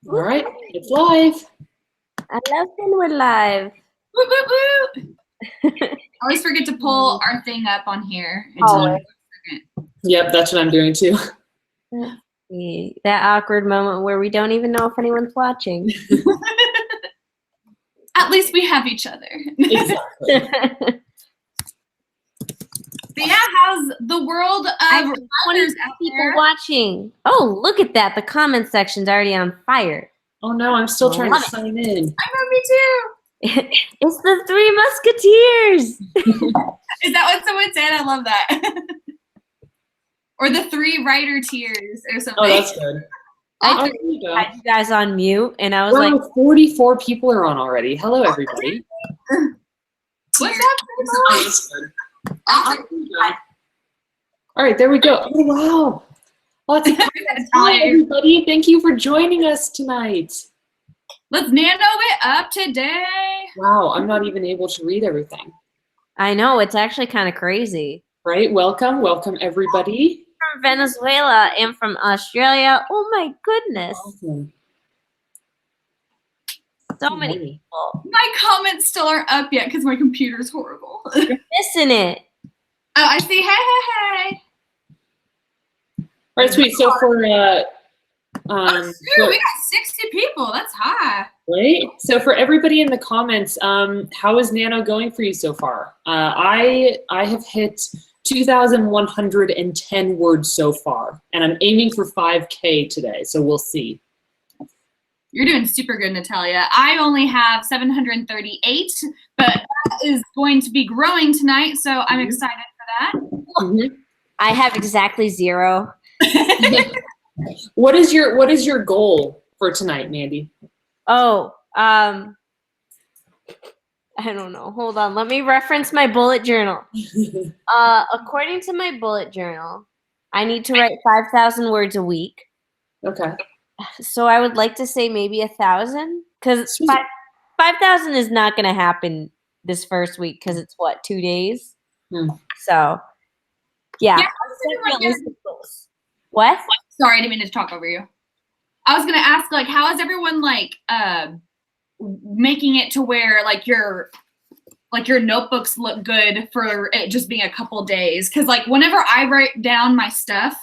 All right, it's live. I love when we're live. Woo, woo, woo. I always forget to pull our thing up on here. Yep, that's what I'm doing too. That awkward moment where we don't even know if anyone's watching. At least we have each other. Exactly. But yeah, how's the world of writers out people there? watching? Oh, look at that. The comment section's already on fire. Oh no, I'm still trying to sign in. I know, me too. It's the Three Musketeers. Is that what someone said? I love that. Or the Three Writer Tears or something. Oh, that's good. I there you go. had you guys on mute, and I was Wow, like, 44 people are on already. Hello, everybody. What's up, Oh, that's good. All right, there we go. Oh, wow. Lots of comments. Hi, everybody. Thank you for joining us tonight. Let's nano it up today. Wow, I'm not even able to read everything. I know, it's actually kind of crazy. Right, welcome, everybody. From Venezuela and from Australia. Oh my goodness. Awesome. So many people. My comments still aren't up yet because my computer's horrible. You're missing it. Oh, I see. Hey. All right, sweet. So for We got 60 people. That's high. right. So for everybody in the comments, how is Nano going for you so far? I have hit 2,110 words so far, and I'm aiming for 5K today. So we'll see. You're doing super good, Natalia. I only have 738, but that is going to be growing tonight, so I'm excited for that. Mm-hmm. I have exactly 0. What is your goal for tonight, Mandy? Oh, I don't know. Hold on. Let me reference my bullet journal. According to my bullet journal, I need to write 5,000 words a week. Okay. So I would like to say maybe 1,000, because 5,000 is not going to happen this first week because it's what, 2 days? So, yeah. What? Sorry, I didn't mean to talk over you. I was gonna ask, like, how is everyone making it to where your notebooks look good for it just being a couple days? Because whenever I write down my stuff,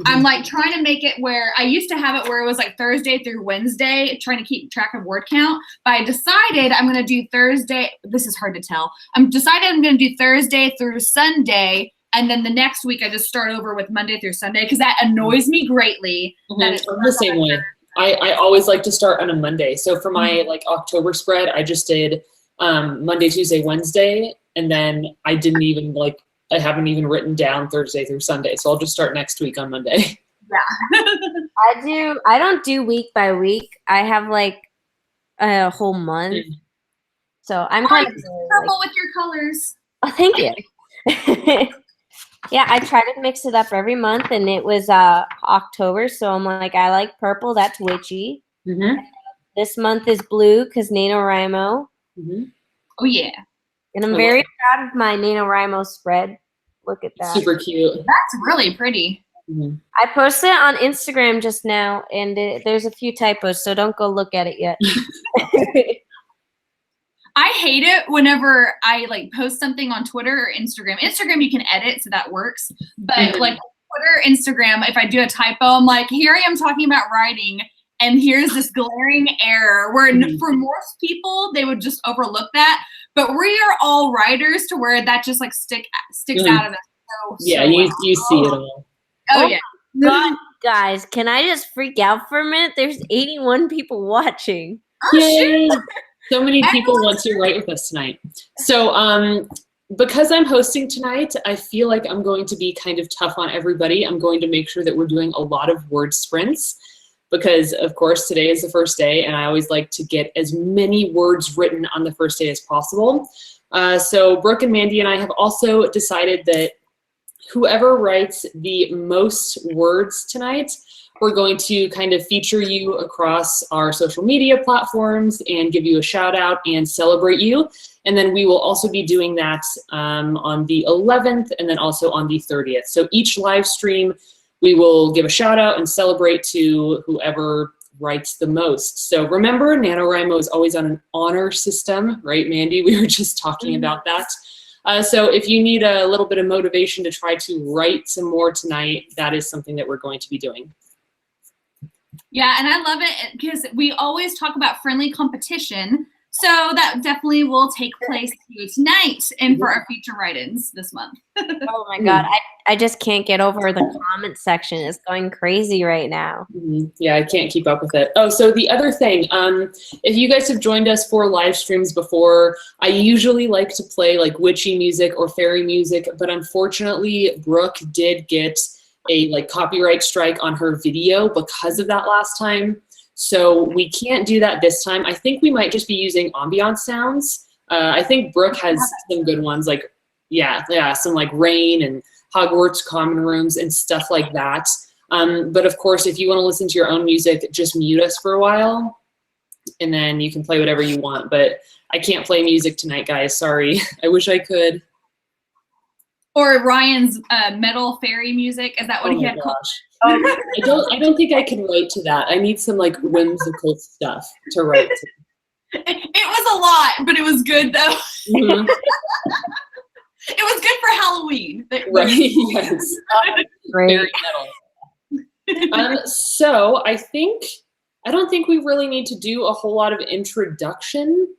I'm trying to make it where I used to have it where it was Thursday through Wednesday, trying to keep track of word count. But I decided I'm gonna do Thursday. This is hard to tell. I'm gonna do Thursday through Sunday. And then the next week, I just start over with Monday through Sunday because that annoys me greatly. That it's I'm the same way. I always like to start on a Monday. So for my October spread, I just did Monday, Tuesday, Wednesday, and then I didn't even I haven't even written down Thursday through Sunday. So I'll just start next week on Monday. Yeah. I don't do week by week. I have a whole month. So I'm kind of purple with your colors. Oh, thank you. Yeah, I try to mix it up every month, and it was October, so I'm I like purple. That's witchy. This month is blue because NaNoWRIMO. Oh, yeah. And I'm very proud of my NaNoWRIMO spread. Look at that. Super cute. That's really pretty. I posted it on Instagram just now, and there's a few typos, so don't go look at it yet. I hate it whenever I post something on Twitter or Instagram. Instagram you can edit, so that works. But Twitter, Instagram, if I do a typo, I'm here I am talking about writing, and here's this glaring error where for most people they would just overlook that. But we are all writers to where that just sticks out of us. You see it all. Oh yeah. God, guys, can I just freak out for a minute? There's 81 people watching. Oh, yay! So many people want to write with us tonight. So because I'm hosting tonight, I feel like I'm going to be kind of tough on everybody. I'm going to make sure that we're doing a lot of word sprints because, of course, today is the first day, and I always like to get as many words written on the first day as possible. So Brooke and Mandy and I have also decided that whoever writes the most words tonight, we're going to kind of feature you across our social media platforms and give you a shout out and celebrate you. And then we will also be doing that on the 11th and then also on the 30th. So each live stream, we will give a shout out and celebrate to whoever writes the most. So remember, NaNoWRIMO is always on an honor system, right, Mandy? We were just talking about that. So if you need a little bit of motivation to try to write some more tonight, that is something that we're going to be doing. Yeah, and I love it because we always talk about friendly competition. So that definitely will take place tonight and for our future write-ins this month. Oh my God, I just can't get over the comment section. It's going crazy right now. Yeah, I can't keep up with it. Oh, so the other thing, if you guys have joined us for live streams before, I usually like to play like witchy music or fairy music, but unfortunately, Brooke did get a like copyright strike on her video because of that last time. So we can't do that this time. I think we might just be using ambiance sounds. I think Brooke has some good ones, like, yeah, some like rain and Hogwarts common rooms and stuff like that. But of course, if you want to listen to your own music, just mute us for a while and then you can play whatever you want. But I can't play music tonight, guys. Sorry. I wish I could. Or Ryan's metal fairy music. Is that what he had called? I don't think I can write to that. I need some like whimsical stuff to write to. It was a lot, but it was good though. Mm-hmm. It was good for Halloween. Right, yes. Very metal. So I don't think we really need to do a whole lot of introduction.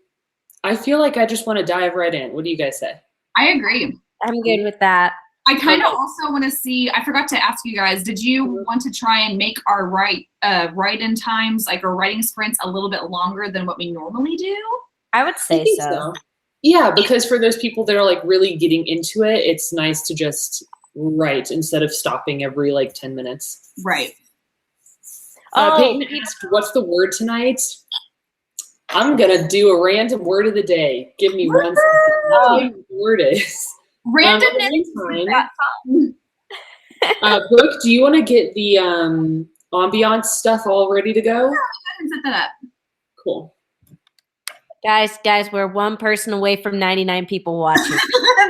I feel like I just want to dive right in. What do you guys say? I agree. I'm good with that. I kind of also want to see, I forgot to ask you guys, did you want to try and make our write-in times, like our writing sprints, a little bit longer than what we normally do? I would say so. Yeah, because for those people that are like really getting into it, it's nice to just write instead of stopping every like 10 minutes. Right. Peyton asked, what's the word tonight? I'm going to do a random word of the day. Give me 1 second. I'll tell you what the word is. Randomness. Brooke, do you want to get the ambiance stuff all ready to go? Yeah, I can set that up. Cool. Guys, we're one person away from 99 people watching.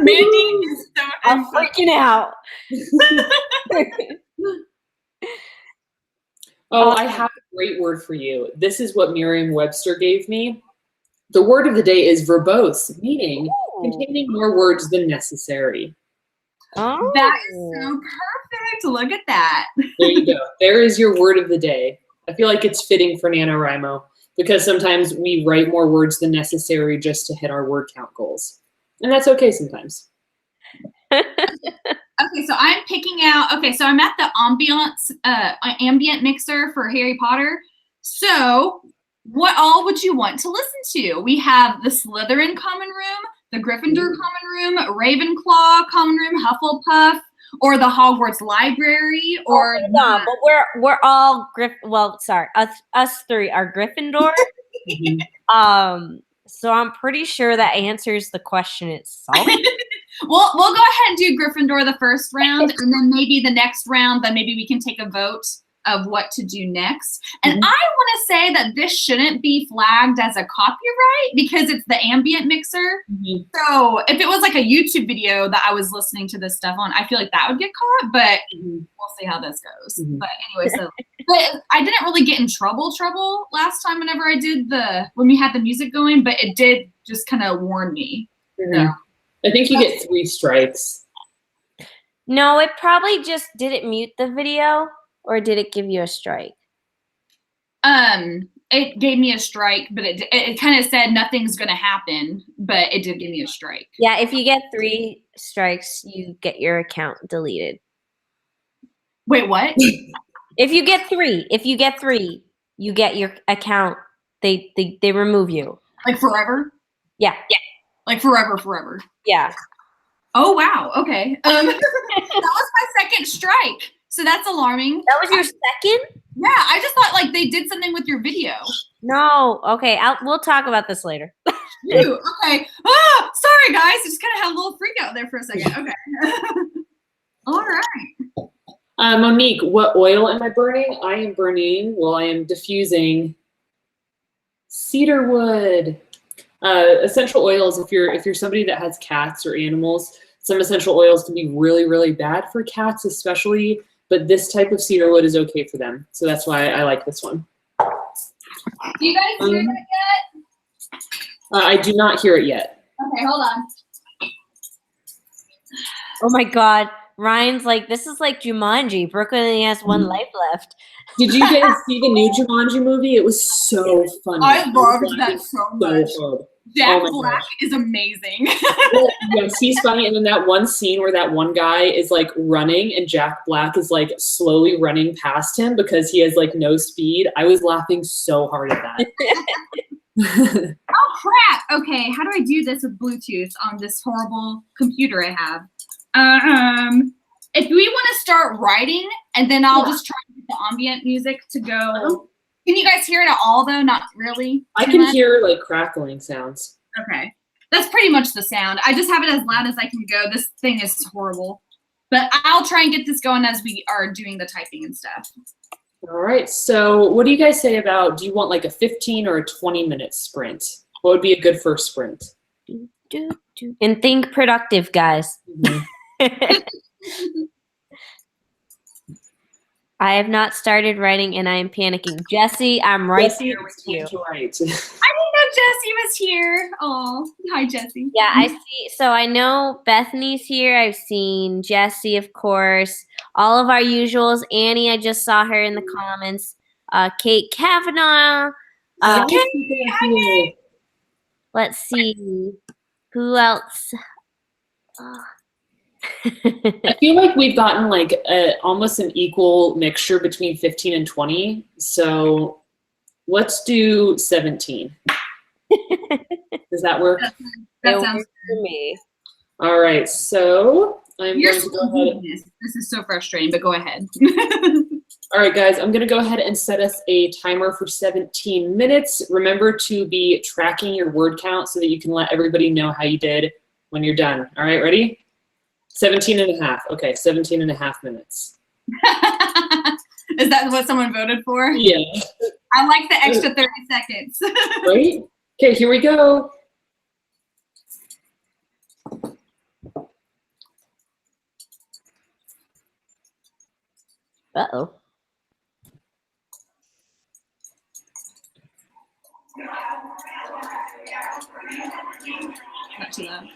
Mandy is so I'm freaking out. Oh, I have a great word for you. This is what Merriam-Webster gave me. The word of the day is verbose, meaning containing more words than necessary. Oh. That is so perfect. Look at that. There you go. There is your word of the day. I feel like it's fitting for NaNoWRIMO because sometimes we write more words than necessary just to hit our word count goals. And that's okay sometimes. Okay, so I'm picking out, so I'm at the ambient mixer for Harry Potter. So what all would you want to listen to? We have the Slytherin common room, the Gryffindor common room, Ravenclaw common room, Hufflepuff, or the Hogwarts library, or no, but we're all us three are Gryffindor. So I'm pretty sure that answers the question itself. We'll go ahead and do Gryffindor the first round, and then maybe the next round, then maybe we can take a vote of what to do next. And I want to say that this shouldn't be flagged as a copyright because it's the ambient mixer. So if it was like a YouTube video that I was listening to this stuff on, I feel like that would get caught, but we'll see how this goes. But anyway, but I didn't really get in trouble last time whenever I did when we had the music going, but it did just kind of warn me. So. I think you get 3 strikes. No, it probably just, did it mute the video or did it give you a strike? It gave me a strike, but it kind of said nothing's going to happen, but it did give me a strike. Yeah, if you get 3 strikes, you get your account deleted. Wait, what? If you get 3, you get your account, they remove you. Like forever? Yeah. Like forever. Yeah. Oh, wow. Okay. That was my second strike. So that's alarming. That was your second? Yeah. I just thought like they did something with your video. No. Okay. We'll talk about this later. Ew, okay. Oh, sorry, guys. I just kind of had a little freak out there for a second. Okay. All right. Monique, what oil am I burning? I am diffusing cedar wood. Essential oils, if you're somebody that has cats or animals, some essential oils can be really, really bad for cats especially, but this type of cedar wood is okay for them. So that's why I like this one. Do you guys hear that yet? I do not hear it yet. Okay, hold on. Oh my God. Ryan's like, this is like Jumanji. Brooklyn only has one life left. Did you guys see the new Jumanji movie? It was so funny. I loved was that so much. hard. Jack Oh my Black gosh. is amazing. Yes, he's funny. And then that one scene where that one guy is like running and Jack Black is like slowly running past him because he has like no speed. I was laughing so hard at that. Oh crap! Okay, how do I do this with Bluetooth on this horrible computer I have? If we want to start writing, and then I'll just try to get the ambient music to go. Can you guys hear it at all though? Not really. I can hear like crackling sounds. Okay, that's pretty much the sound. I just have it as loud as I can go. This thing is horrible, but I'll try and get this going as we are doing the typing and stuff. All right. So what do you guys say about, do you want like a 15 or a 20-minute sprint? What would be a good first sprint? And think productive, guys. I have not started writing and I am panicking. Jesse, I'm right there with you. Right. I didn't know Jesse was here. Oh, hi Jesse. Yeah, I see. So I know Bethany's here. I've seen Jesse, of course. All of our usuals. Annie, I just saw her in the comments. Kate Kavanaugh. Let's see. Who else? I feel like we've gotten like almost an equal mixture between 15 and 20. So let's do 17. Does that work? That sounds good for me. All right. So I'm going to go ahead. This is so frustrating, but go ahead. All right, guys, I'm going to go ahead and set us a timer for 17 minutes. Remember to be tracking your word count so that you can let everybody know how you did when you're done. All right, ready? 17 and a half. Okay, 17 and a half minutes. Is that what someone voted for? Yeah. I like the extra 30 seconds. Right? Okay, here we go. Uh-oh. Not too loud.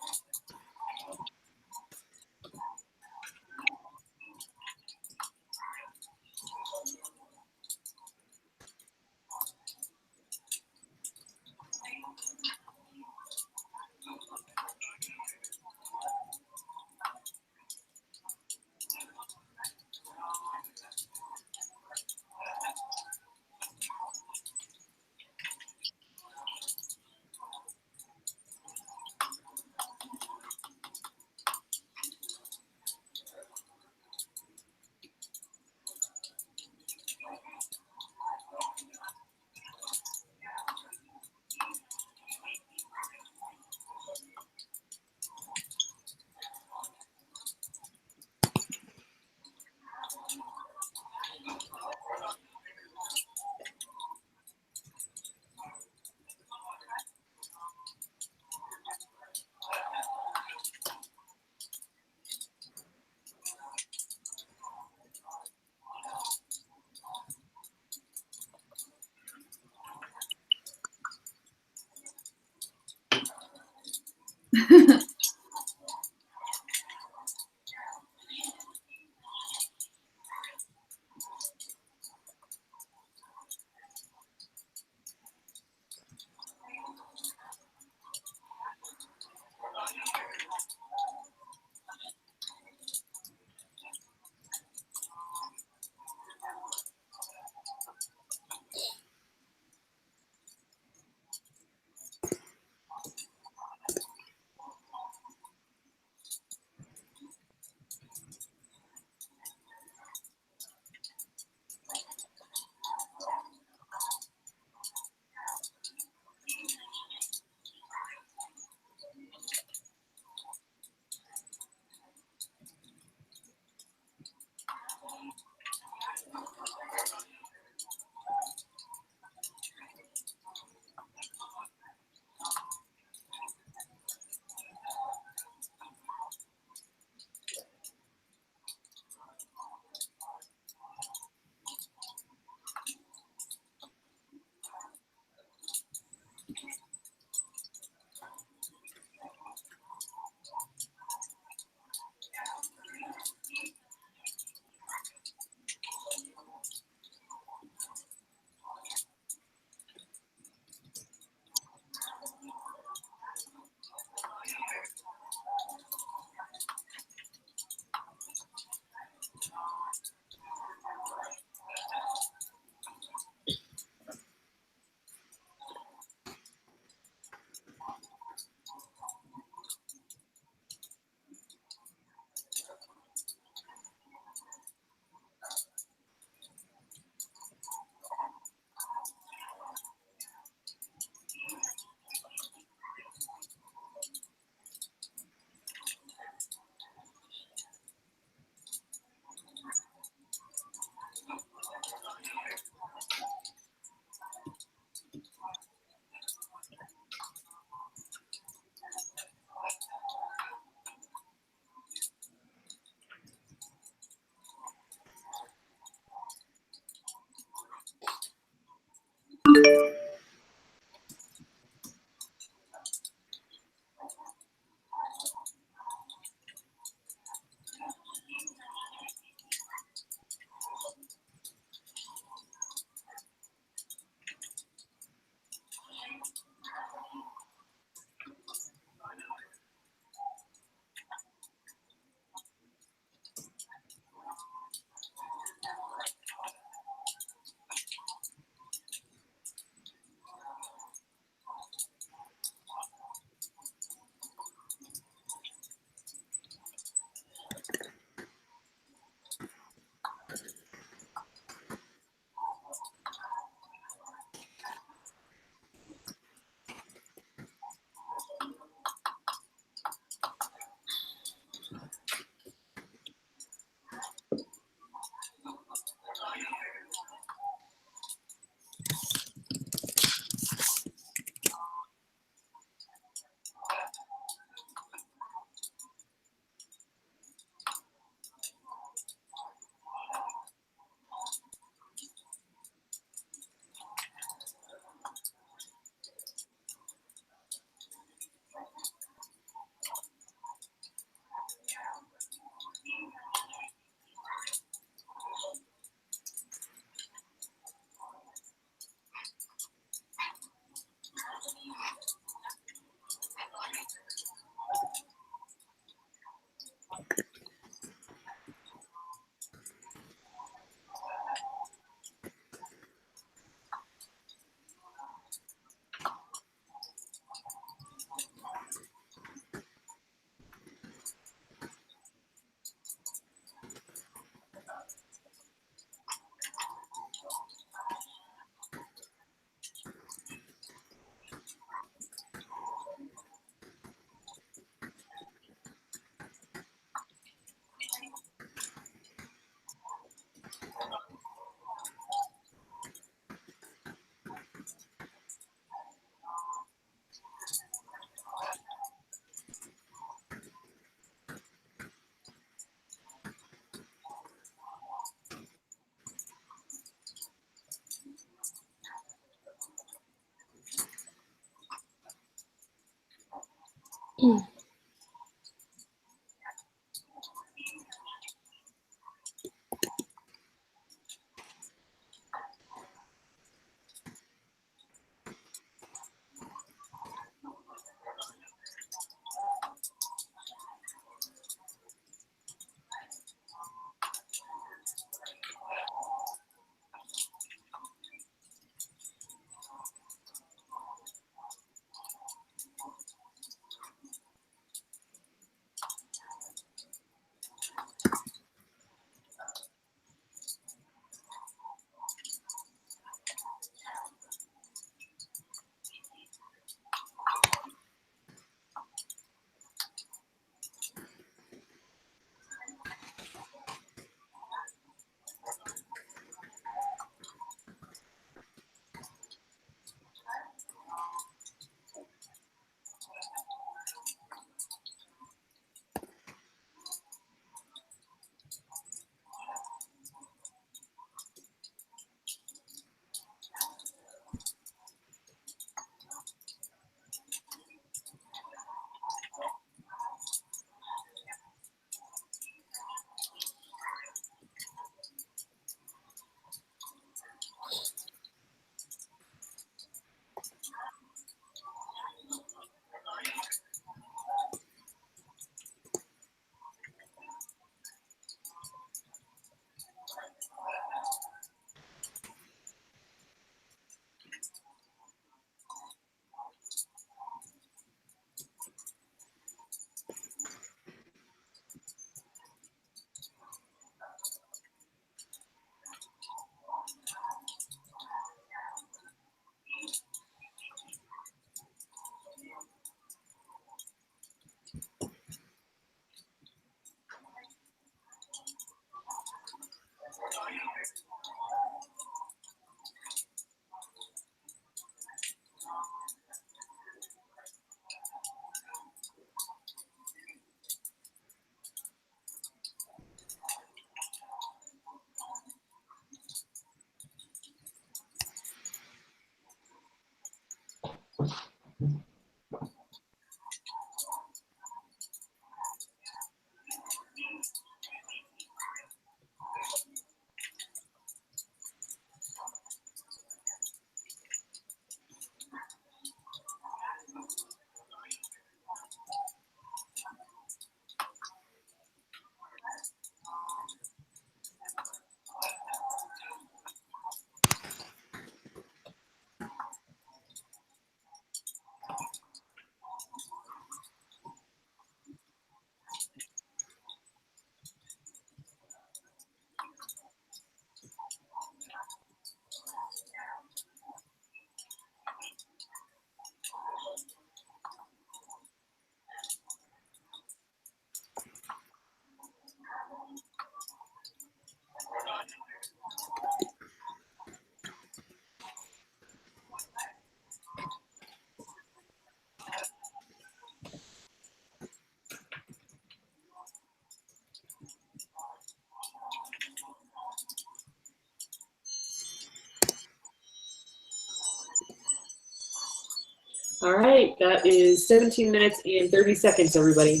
All right, that is 17 minutes and 30 seconds, everybody.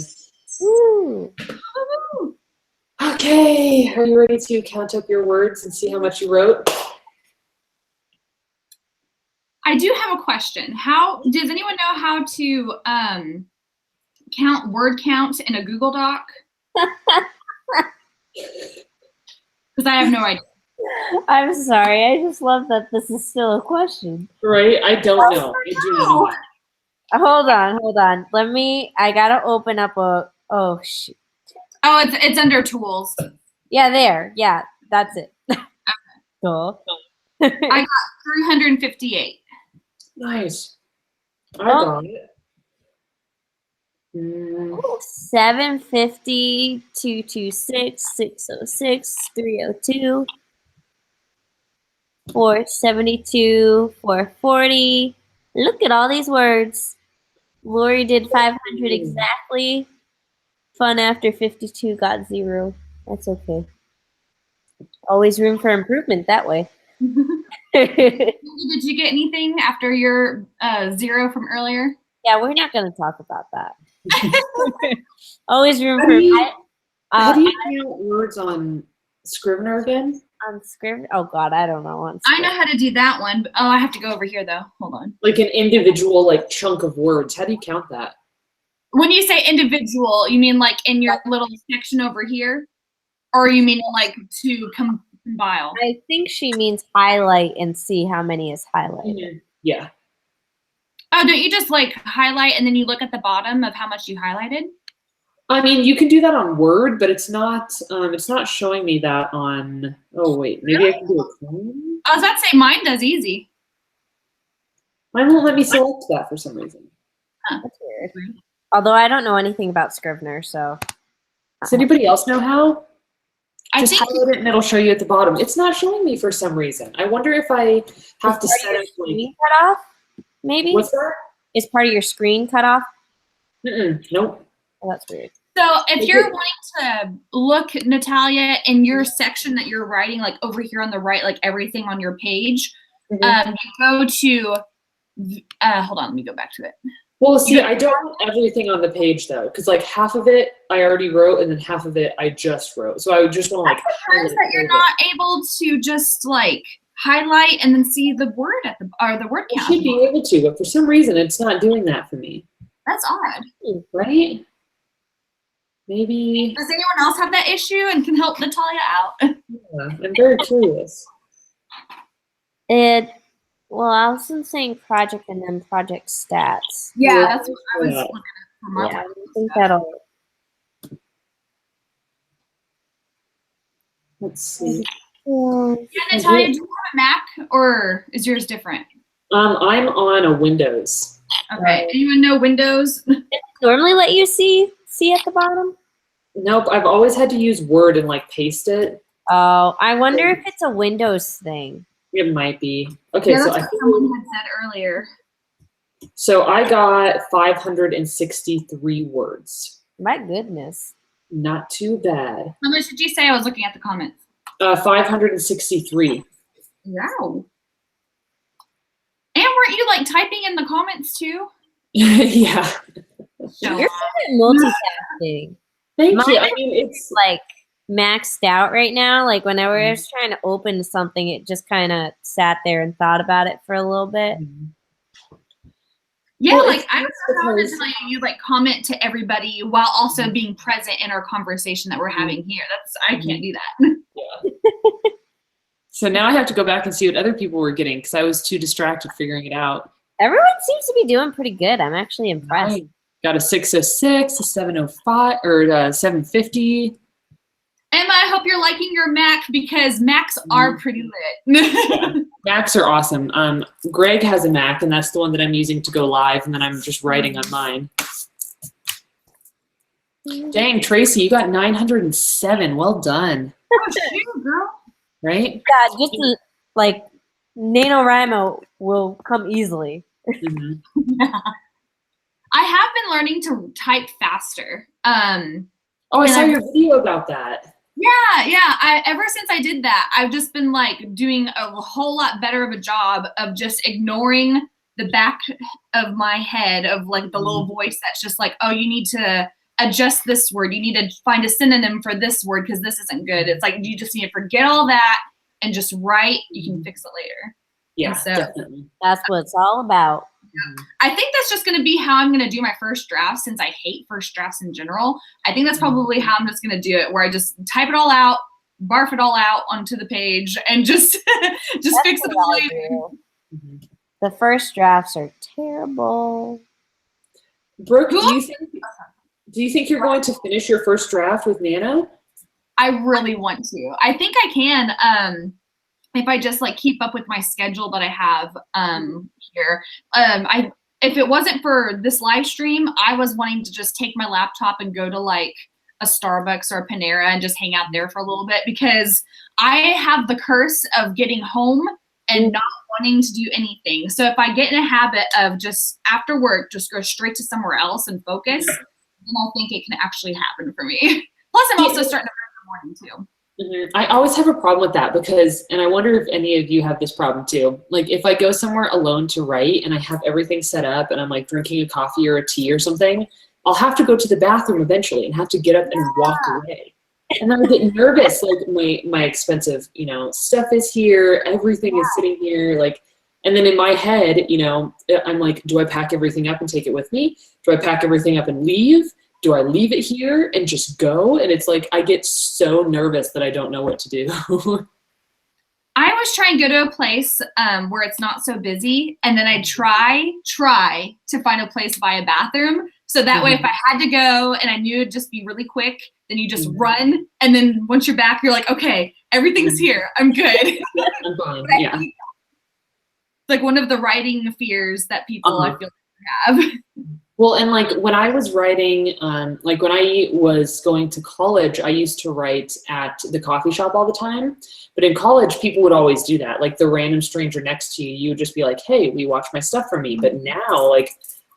Woo. Okay, are you ready to count up your words and see how much you wrote? I do have a question. How does anyone know how to count word count in a Google Doc? Because I have no idea. I'm sorry. I just love that this is still a question. Right, I don't know. I do not know. Hold on. I gotta open up oh shoot. Oh, it's under tools. Yeah, there. Yeah, that's it. Cool. I got 358. Nice. I got it. 750, 226, 606, 302, 472, 440. Look at all these words. Lori did 500 exactly. Fun after 52 got 0. That's okay. Always room for improvement that way. Did you get anything after your 0 from earlier? Yeah, we're not going to talk about that. Always room How for do you, how do uh, you count words on Scrivener again? on Scrivener. Oh God, I don't know. On I know how to do that one. But, oh, I have to go over here though. Hold on. Like an individual like chunk of words. How do you count that? When you say individual, you mean like in your little section over here? Or you mean like to compile? I think she means highlight and see how many is highlighted. Yeah. Oh, don't you just like highlight and then you look at the bottom of how much you highlighted? I mean, you can do that on Word, but it's not showing me that on, oh wait, maybe I can do it. I was about to say mine does easy. Mine won't let me select that for some reason. Huh. That's weird. Although I don't know anything about Scrivener, so. Does anybody else know how? I Just think highlight it and it'll show you at the bottom. It's not showing me for some reason. I wonder if I have to set it like, screen cut off, maybe? what's that? Is part of your screen cut off? Nope. Oh, that's weird. so. If you're wanting to look, Natalia, in your section that you're writing, like over here on the right, like everything on your page, you go to. Hold on, let me go back to it. Well, see, I don't want everything on the page though, because like half of it I already wrote, and then half of it I just wrote. So I would just want to like. Sometimes that you're not able to just like highlight and then see the word at the word I count. should be able to, but for some reason it's not doing that for me. That's odd. Right? Maybe. Does anyone else have that issue and can help Natalia out? Yeah, I'm very curious. Well, I was saying project and then project stats. Yeah, that's what I was looking at for my Yeah, I one. think that'll. Let's see. Yeah. Yeah, Natalia, do you have a Mac or is yours different? I'm on a Windows. Okay. Anyone know Windows? Normally let you see at the bottom? Nope, I've always had to use Word and like paste it. Oh, I wonder if it's a Windows thing. It might be. Okay, Yeah, so that's what someone had said earlier. So I got 563 words. My goodness. Not too bad. How much did you say? I was looking at the comments. 563. Wow. And weren't you like typing in the comments too? Yeah. No. You're good at multitasking. Thank you. Mine I mean, it's like maxed out right now. Like whenever I was trying to open something, it just kind of sat there and thought about it for a little bit. Yeah, Well, like I don't know how to because- tell you like comment to everybody while also being present in our conversation that we're having here. I can't do that. Yeah. So now I have to go back and see what other people were getting because I was too distracted figuring it out. Everyone seems to be doing pretty good. I'm actually impressed. I got a 606, a 705, or a 750. Emma, I hope you're liking your Mac because Macs are pretty lit. Macs are awesome. Greg has a Mac, and that's the one that I'm using to go live, and then I'm just writing on mine. Dang, Tracy, you got 907. Well done. Oh, shoot, girl. Right? Yeah, just like NaNoWRIMO will come easily. Mhm. I have been learning to type faster. Oh, I saw your video about that. Yeah. Ever since I did that, I've just been like doing a whole lot better of a job of just ignoring the back of my head of like the little voice that's just like, oh, you need to adjust this word. You need to find a synonym for this word because this isn't good. It's like you just need to forget all that and just write. You can fix it later. Yeah, So- definitely. That's what it's all about. I think that's just going to be how I'm going to do my first draft since I hate first drafts in general. I think that's probably how I'm just going to do it, where I just type it all out, barf it all out onto the page, and just That's fix it what all I later. do. The first drafts are terrible. Brooke, do you think you're going to finish your first draft with Nano? I really want to. I think I can. If I just like keep up with my schedule that I have here. If it wasn't for this live stream, I was wanting to just take my laptop and go to like a Starbucks or a Panera and just hang out there for a little bit because I have the curse of getting home and not wanting to do anything. So if I get in a habit of just after work, just go straight to somewhere else and focus, then I think it can actually happen for me. Plus, I'm also starting to work in the morning too. I always have a problem with that because, and I wonder if any of you have this problem too. Like if I go somewhere alone to write and I have everything set up and I'm like drinking a coffee or a tea or something, I'll have to go to the bathroom eventually and have to get up and walk away. And then I get nervous, like my expensive, you know, stuff is here, everything is sitting here, like, and then in my head, you know, I'm like, do I pack everything up and take it with me? Do I pack everything up and leave? Do I leave it here and just go? And it's like, I get so nervous that I don't know what to do. I always try and go to a place where it's not so busy, and then I try to find a place by a bathroom. So that way, if I had to go and I knew it'd just be really quick, then you just run, and then once you're back, you're like, okay, everything's here, I'm good. I'm fine. Yeah. It's like one of the writing fears that people I feel like have. Well, and like when I was writing, like when I was going to college, I used to write at the coffee shop all the time. But in college, people would always do that. Like the random stranger next to you, you would just be like, hey, will you watch my stuff for me? But now, like,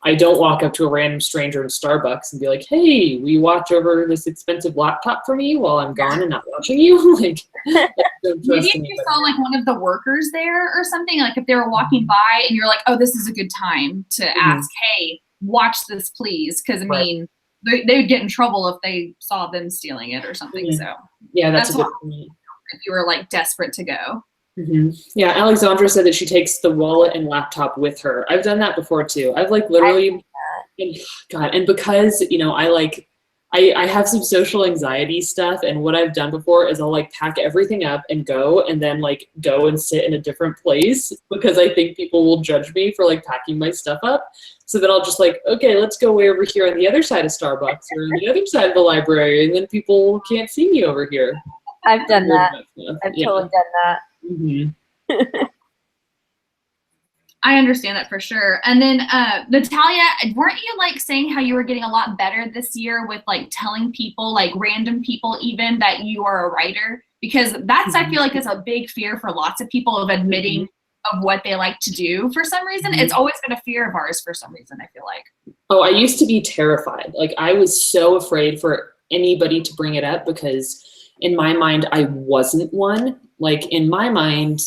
I don't walk up to a random stranger in Starbucks and be like, hey, will you watch over this expensive laptop for me while I'm gone and not watching you? Like, maybe if you saw like one of the workers there or something, like if they were walking by and you're like, oh, this is a good time to ask, hey, watch this, please. Because I mean, they would get in trouble if they saw them stealing it or something. So yeah, that's a good point. If you were like desperate to go. Yeah, Alexandra said that she takes the wallet and laptop with her. I've done that before too. I've like literally, and because, you know, I have some social anxiety stuff, and what I've done before is I'll like pack everything up and go, and then like go and sit in a different place because I think people will judge me for like packing my stuff up. So then I'll just like, okay, let's go way over here on the other side of Starbucks or on the other side of the library, and then people can't see me over here. I've done that. I've totally done that. I understand that for sure. And then Natalia, weren't you like saying how you were getting a lot better this year with like telling people, like random people even, that you are a writer? Because that's, I feel like, is a big fear for lots of people of admitting of what they like to do for some reason. It's always been a fear of ours for some reason, I feel like. Oh, I used to be terrified. Like I was so afraid for anybody to bring it up because in my mind, I wasn't one. Like in my mind,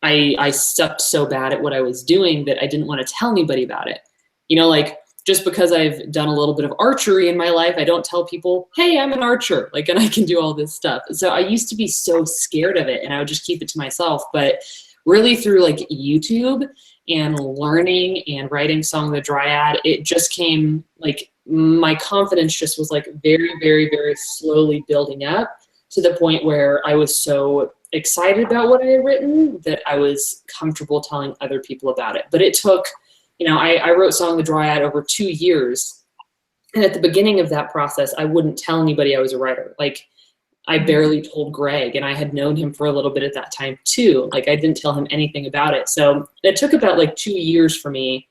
I sucked so bad at what I was doing that I didn't want to tell anybody about it. You know, like just because I've done a little bit of archery in my life, I don't tell people, hey, I'm an archer, like, and I can do all this stuff. So I used to be so scared of it and I would just keep it to myself. But really through like YouTube and learning and writing Song the Dryad, it just came like my confidence just was like very, very, very slowly building up to the point where I was so excited about what I had written that I was comfortable telling other people about it. But it took, you know, I wrote Song the Dryad over 2 years. And at the beginning of that process, I wouldn't tell anybody I was a writer. Like I barely told Greg, and I had known him for a little bit at that time too. Like I didn't tell him anything about it. So it took about like 2 years for me,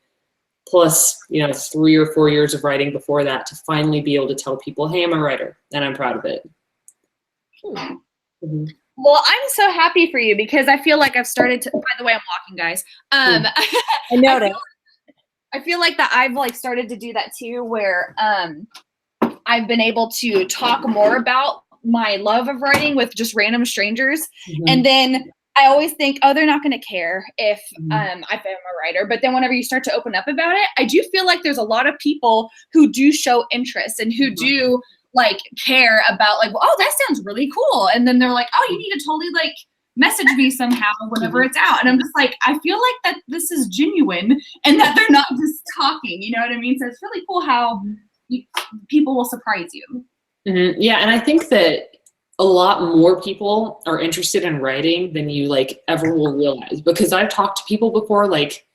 plus, you know, 3 or 4 years of writing before that to finally be able to tell people, hey, I'm a writer, and I'm proud of it. Well, I'm so happy for you because I feel like I've started to, by the way, I'm walking, guys. I noticed. I feel like that I've like started to do that too, where I've been able to talk more about my love of writing with just random strangers. And then I always think, oh, they're not going to care if I'm a writer. But then whenever you start to open up about it, I do feel like there's a lot of people who do show interest and who do like care about like, well, oh, that sounds really cool. And then they're like, oh, you need to totally like message me somehow whenever it's out. And I'm just like, I feel like that this is genuine and that they're not just talking, you know what I mean? So it's really cool how people will surprise you. Yeah, and I think that a lot more people are interested in writing than you like ever will realize, because I've talked to people before, like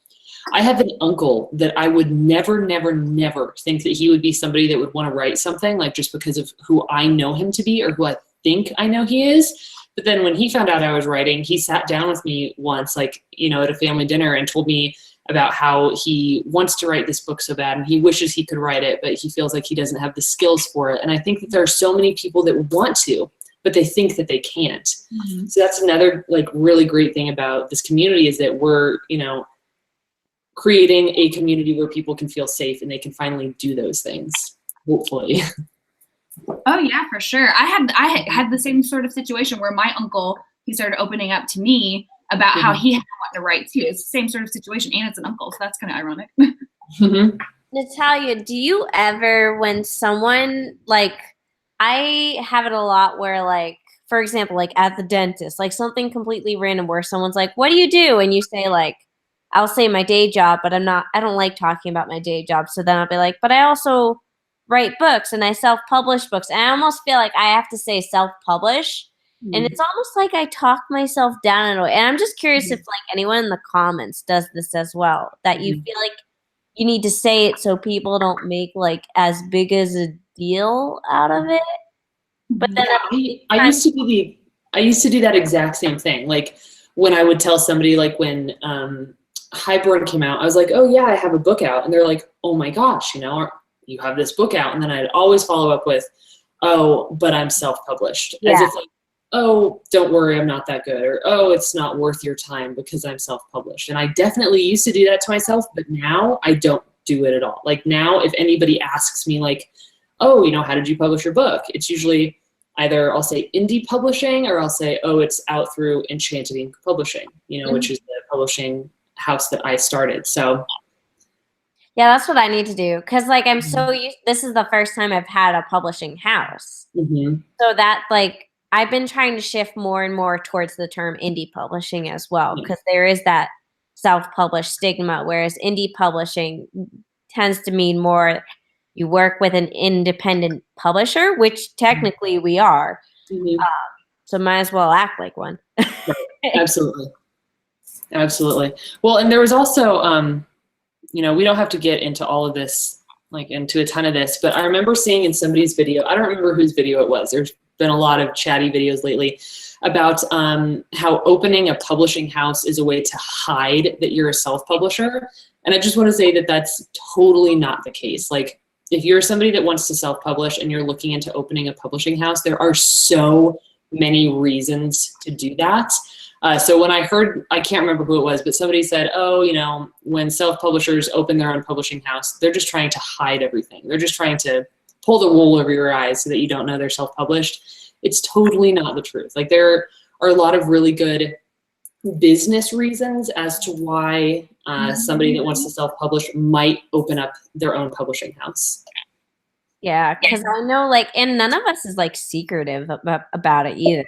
I have an uncle that I would never, never, never think that he would be somebody that would want to write something, like just because of who I know him to be or who I think I know he is. But then when he found out I was writing, he sat down with me once, like, you know, at a family dinner and told me about how he wants to write this book so bad and he wishes he could write it, but he feels like he doesn't have the skills for it. And I think that there are so many people that want to, but they think that they can't. So that's another like really great thing about this community is that we're, you know, creating a community where people can feel safe and they can finally do those things, hopefully. Oh yeah, for sure. I had the same sort of situation where my uncle, he started opening up to me about how he had wanted to write too. It's the same sort of situation, and it's an uncle, so that's kind of ironic. Natalia, do you ever, when someone, like, I have it a lot where, like, for example, like at the dentist, like something completely random where someone's like, what do you do? And you say, like, I'll say my day job, but I don't like talking about my day job. So then I'll be like, but I also write books and I self-publish books. And I almost feel like I have to say self-publish. And it's almost like I talk myself down in a way. And I'm just curious if like anyone in the comments does this as well, that you feel like you need to say it so people don't make like as big as a deal out of it. But then I used to do that exact same thing. Like when I would tell somebody, like when Highborn came out, I was like, oh yeah, I have a book out. And they're like, oh my gosh, you know, you have this book out. And then I'd always follow up with, oh, but I'm self-published. As if like, oh, don't worry, I'm not that good. Or, oh, it's not worth your time because I'm self-published. And I definitely used to do that to myself, but now I don't do it at all. Like now, if anybody asks me like, oh, you know, how did you publish your book? It's usually either I'll say indie publishing or I'll say, oh, it's out through Enchanted Ink Publishing, you know, which is the publishing house that I started. So yeah, that's what I need to do. Cause like I'm so used, this is the first time I've had a publishing house. So that like, I've been trying to shift more and more towards the term indie publishing as well, because there is that self-published stigma, whereas indie publishing tends to mean more you work with an independent publisher, which technically we are. So might as well act like one. Absolutely. Absolutely. Well, and there was also, you know, we don't have to get into all of this, like into a ton of this, but I remember seeing in somebody's video, I don't remember whose video it was. There's been a lot of chatty videos lately about how opening a publishing house is a way to hide that you're a self-publisher. And I just want to say that that's totally not the case. Like if you're somebody that wants to self-publish and you're looking into opening a publishing house, there are so many reasons to do that. So when I heard, I can't remember who it was, but somebody said, oh, you know, when self-publishers open their own publishing house, they're just trying to hide everything. They're just trying to pull the wool over your eyes so that you don't know they're self-published. It's totally not the truth. Like there are a lot of really good business reasons as to why somebody that wants to self-publish might open up their own publishing house. Yeah, because I know like, and none of us is like secretive about it either.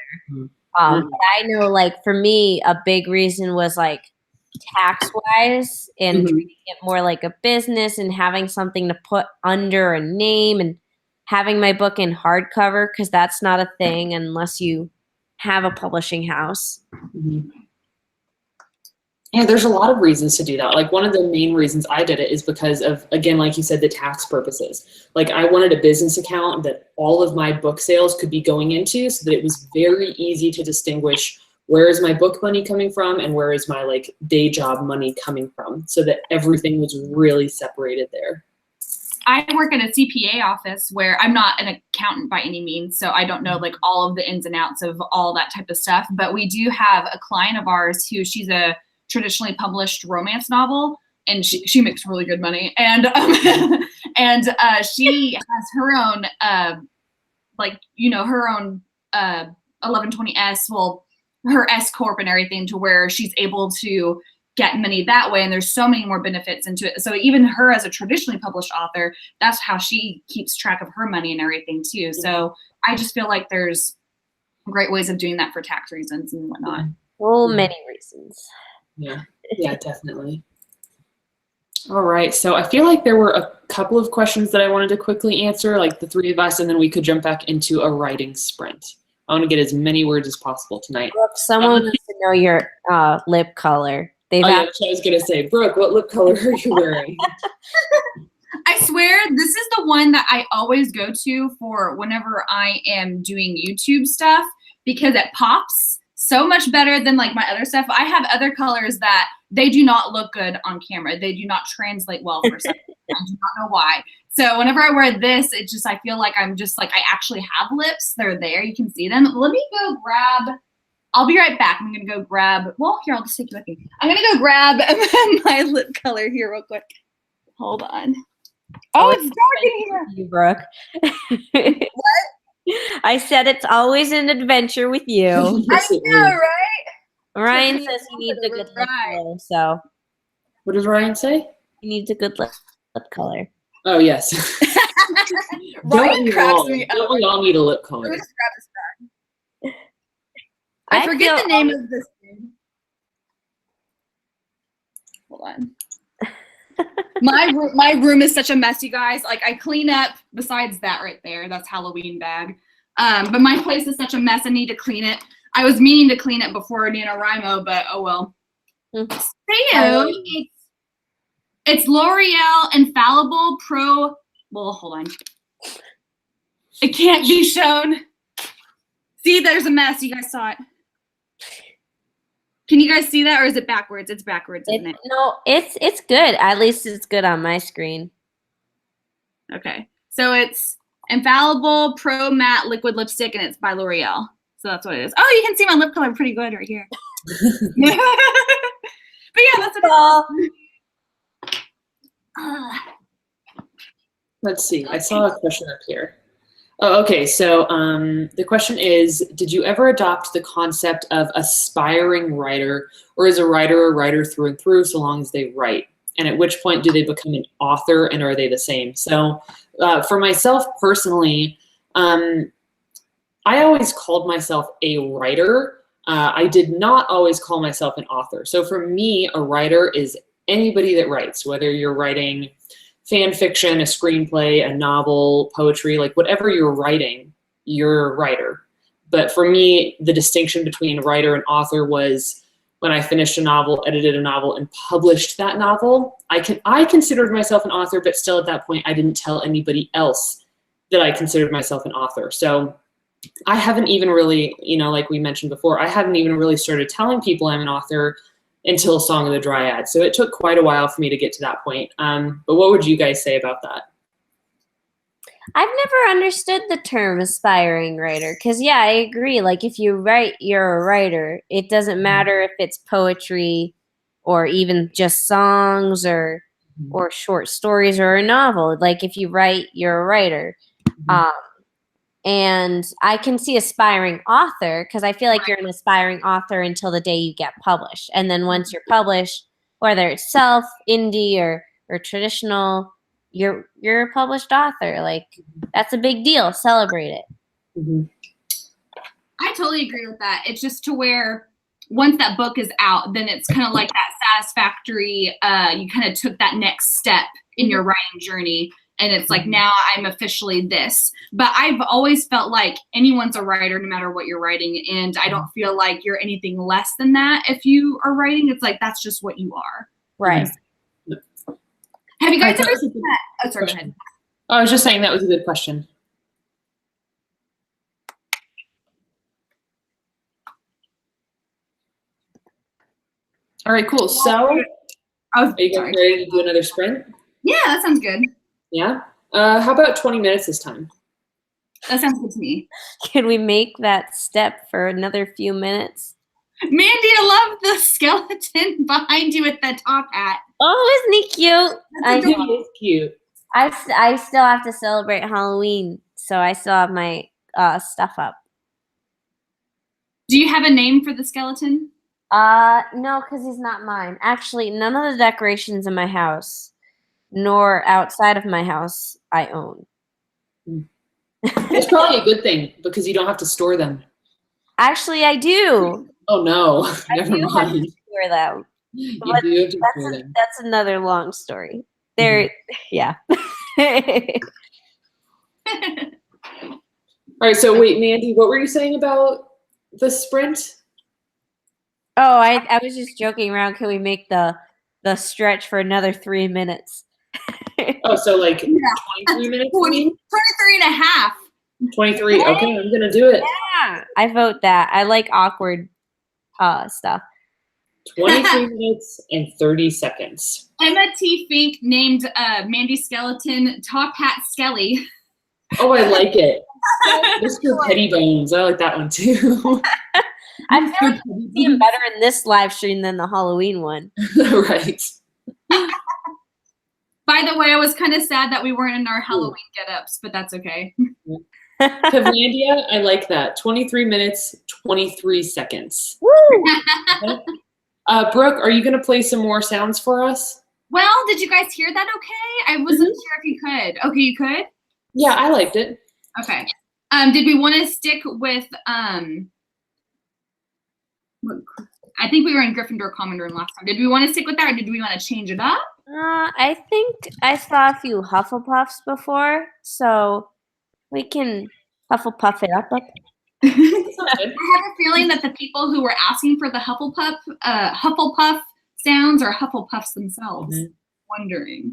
But I know like for me, a big reason was like tax-wise and treating it more like a business and having something to put under a name and having my book in hardcover, because that's not a thing unless you have a publishing house. Yeah, there's a lot of reasons to do that. Like one of the main reasons I did it is because of, again, like you said, the tax purposes. Like I wanted a business account that all of my book sales could be going into so that it was very easy to distinguish where is my book money coming from and where is my like day job money coming from, so that everything was really separated there. I work in a CPA office where I'm not an accountant by any means, so I don't know like all of the ins and outs of all that type of stuff. But we do have a client of ours who she's a traditionally published romance novel, and she makes really good money. And she has her own like, you know, her own 1120S, well, her S Corp and everything, to where she's able to get money that way, and there's so many more benefits into it. So even her as a traditionally published author, that's how she keeps track of her money and everything too. So I just feel like there's great ways of doing that for tax reasons and whatnot. So many reasons. Yeah, yeah, definitely. All right, so I feel like there were a couple of questions that I wanted to quickly answer, like the three of us, and then we could jump back into a writing sprint. I want to get as many words as possible tonight. Brooke, someone needs to know your lip color. Yeah, I was going to say, Brooke, what lip color are you wearing? I swear, this is the one that I always go to for whenever I am doing YouTube stuff, because it pops so much better than like my other stuff. I have other colors that they do not look good on camera. They do not translate well for some reason. I do not know why. So whenever I wear this, it just, I feel like I'm just like, I actually have lips. They're there. You can see them. Let me go grab, I'll be right back. I'm going to go grab, well, here, I'll just take you with me. I'm going to go grab my lip color here real quick. Hold on. Oh, it's dark in here. You, Brooke. What? I said it's always an adventure with you. I know, right? Ryan says he needs a good lip color, so. What does Ryan say? He needs a good lip color. Oh, yes. Ryan cracks me up. Don't we all need a lip color? Just grab his bag. I forget feel the name of this thing. Hold on. My room is such a mess, you guys. Like, I clean up. Besides that, right there, that's Halloween bag. But my place is such a mess. I need to clean it. I was meaning to clean it before NaNoWRIMO, but oh well. So it's L'Oreal Infallible Pro. Well, hold on. It can't be shown. See, there's a mess. You guys saw it. Can you guys see that, or is it backwards? It's backwards, isn't it? No, it's good. At least it's good on my screen. Okay. So it's Infallible Pro Matte Liquid Lipstick, and it's by L'Oreal. So that's what it is. Oh, you can see my lip color pretty good right here. But yeah, that's what it is. Let's see. I saw a question up here. Oh, okay. So the question is, did you ever adopt the concept of aspiring writer, or is a writer through and through so long as they write? And at which point do they become an author, and are they the same? So for myself personally, I always called myself a writer. I did not always call myself an author. So for me, a writer is anybody that writes, whether you're writing fan fiction, a screenplay, a novel, poetry, like whatever you're writing, you're a writer. But for me, the distinction between writer and author was when I finished a novel, edited a novel, and published that novel. I considered myself an author, but still at that point, I didn't tell anybody else that I considered myself an author. So I haven't even really, like we mentioned before, I haven't even really started telling people I'm an author until Song of the Dryad. So it took quite a while for me to get to that point. But what would you guys say about that? I've never understood the term aspiring writer, because yeah, I agree. Like, if you write, you're a writer. It doesn't matter if it's poetry or even just songs or short stories or a novel. Like, if you write, you're a writer. And I can see aspiring author, because I feel like you're an aspiring author until the day you get published. And then once you're published, whether it's self, indie, or traditional, you're a published author. Like, that's a big deal. Celebrate it. I totally agree with that. It's just to where once that book is out, then it's kind of like that satisfactory, you kind of took that next step in your writing journey. And it's like, now I'm officially this. But I've always felt like anyone's a writer, no matter what you're writing. And I don't feel like you're anything less than that if you are writing. It's like, that's just what you are. Right. Have you guys ever seen that? Oh, sorry, go ahead. I was just saying that was a good question. All right, cool. So, are you guys ready to do another sprint? Yeah, that sounds good. Yeah. How about 20 minutes this time? That sounds good to me. Can we make that step for another few minutes? Mandy, I love the skeleton behind you with the top hat. Oh, isn't he cute? I think he is cute. I still have to celebrate Halloween, so I still have my stuff up. Do you have a name for the skeleton? No, because he's not mine. Actually, none of the decorations in my house, nor outside of my house, I own. It's probably a good thing, because you don't have to store them. Actually, I do. Oh no, never I do mind. have to store them. You But do have to store them. that's another long story. There, yeah. All right, so wait, Mandy, what were you saying about the sprint? Oh, I was just joking around. Can we make the stretch for another 3 minutes? Oh, so like 23 minutes? 23 and a half. 23, okay, I'm gonna do it. Yeah, I vote that. I like awkward stuff. 23 minutes and 30 seconds. Emma T. Fink named Mandy Skeleton Top Hat Skelly. Oh, I like it. Mr. Petty Bones, I like that one too. I feel like I see him better in this live stream than the Halloween one. Right. By the way, I was kind of sad that we weren't in our Halloween get-ups, but that's okay. Pavlandia, I like that. 23 minutes, 23 seconds. Woo! Brooke, are you going to play some more sounds for us? Well, did you guys hear that okay? I wasn't sure if you could. Okay, you could? Yeah, I liked it. Okay. Did we want to stick with, I think we were in Gryffindor common room last time. Did we want to stick with that or did we want to change it up? I think I saw a few Hufflepuffs before, so we can Hufflepuff it up. I have a feeling that the people who were asking for the Hufflepuff sounds are Hufflepuffs themselves. Wondering.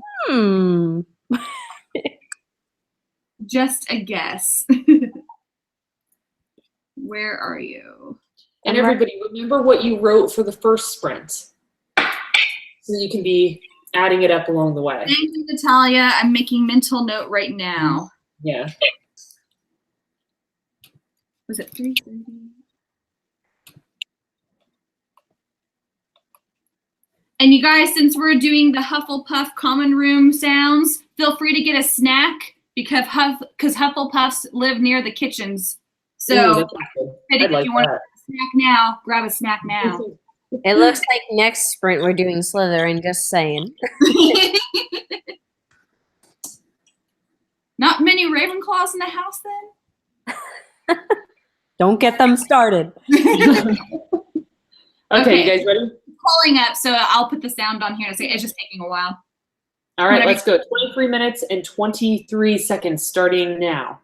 Just a guess. Where are you? And everybody, remember what you wrote for the first sprint, so you can be adding it up along the way. Thank you, Natalia. I'm making mental note right now. Yeah. Was it 3:30? And you guys, since we're doing the Hufflepuff common room sounds, feel free to get a snack because Hufflepuffs live near the kitchens. So if you want a snack now, grab a snack now. It looks like next sprint we're doing Slytherin, just saying. Not many Ravenclaws in the house then? Don't get them started. Okay, you guys ready? Calling up, so I'll put the sound on here. It's just taking a while. All right, let's go. 23 minutes and 23 seconds starting now.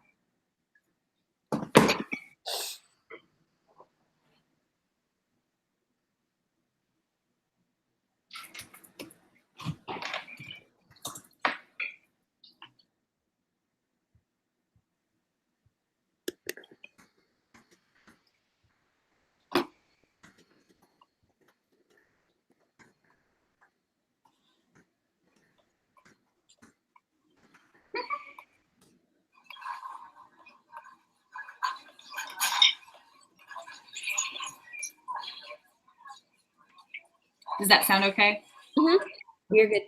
Does that sound okay? Mm-hmm. You're good.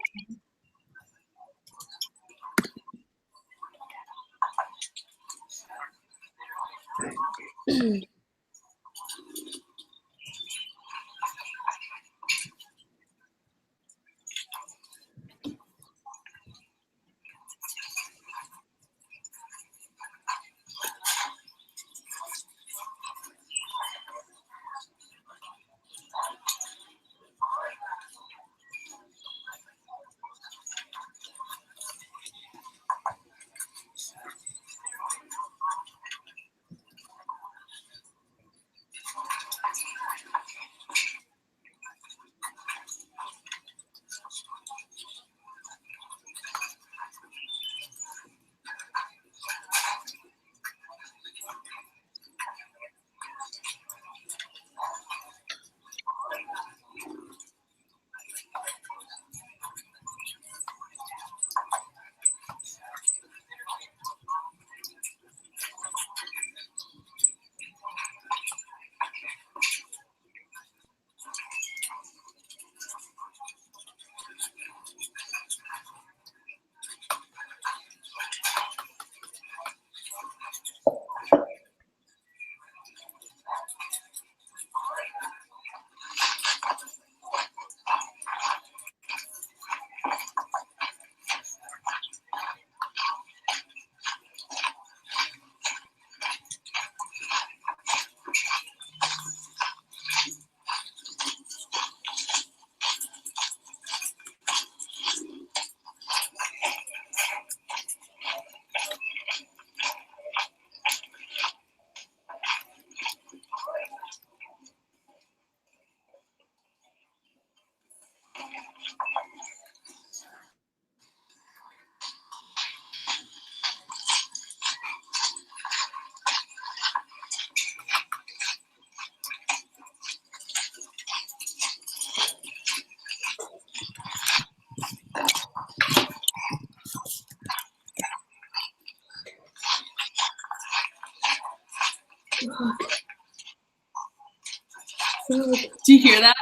Do you hear that?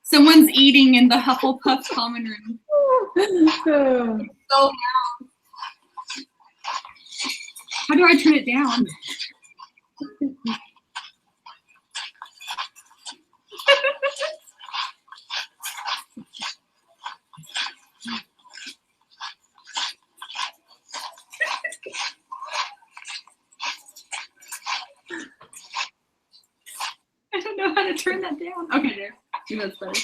Someone's eating in the Hufflepuff common room. So loud. How do I turn it down? don't know how to turn that down. Okay, there. Maybe that's better.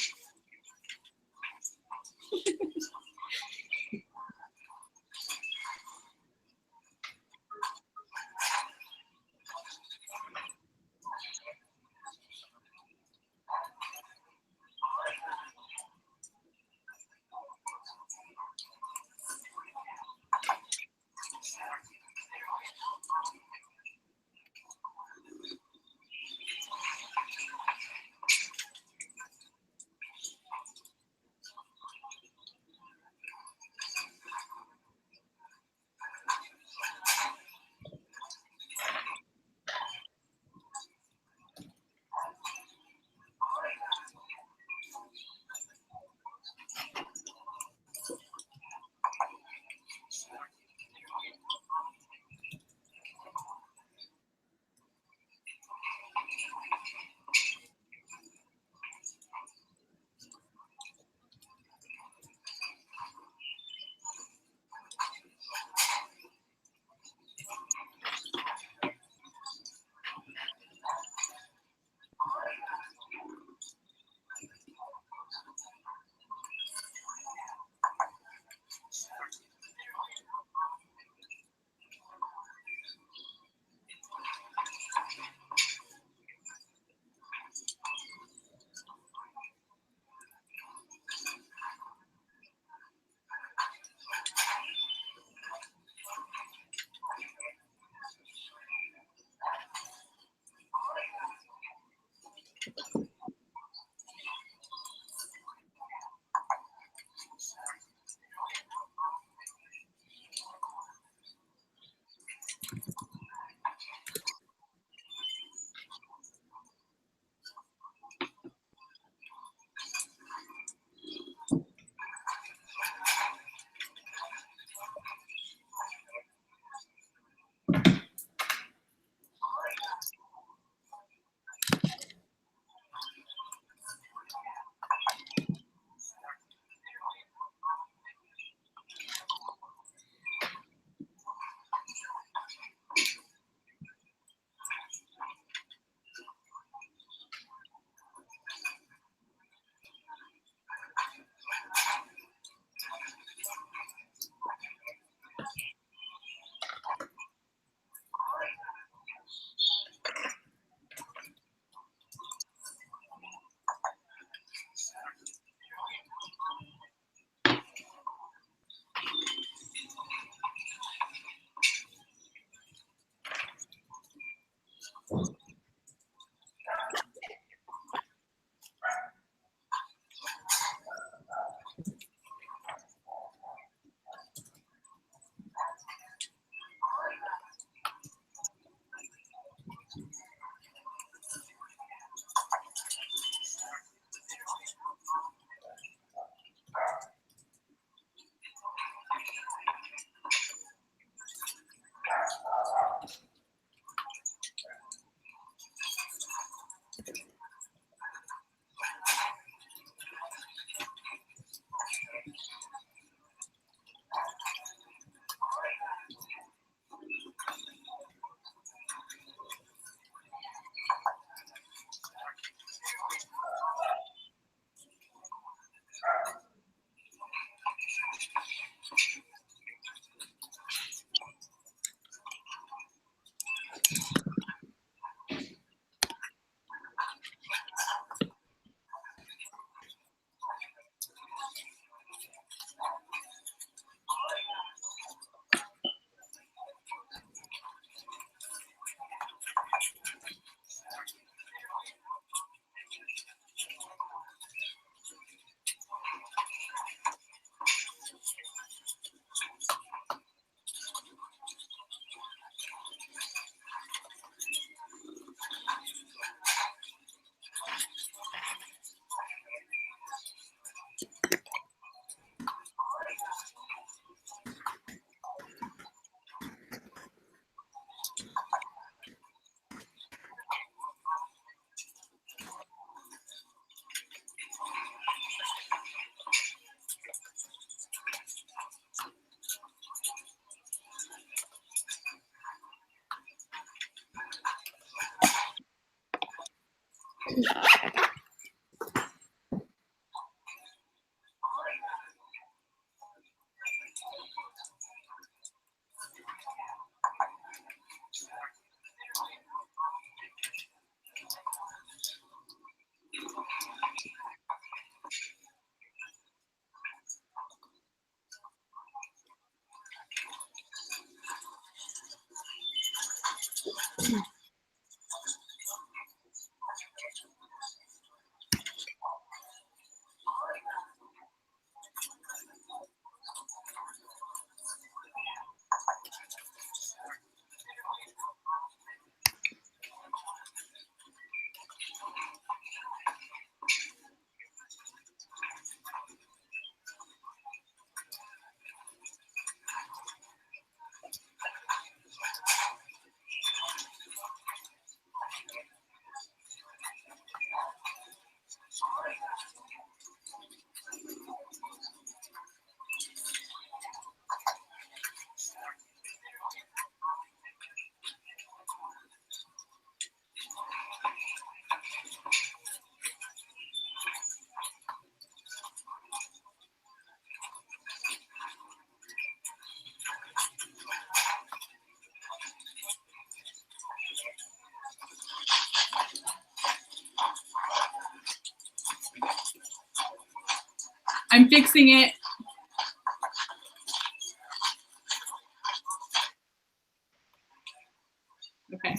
I'm fixing it. Okay.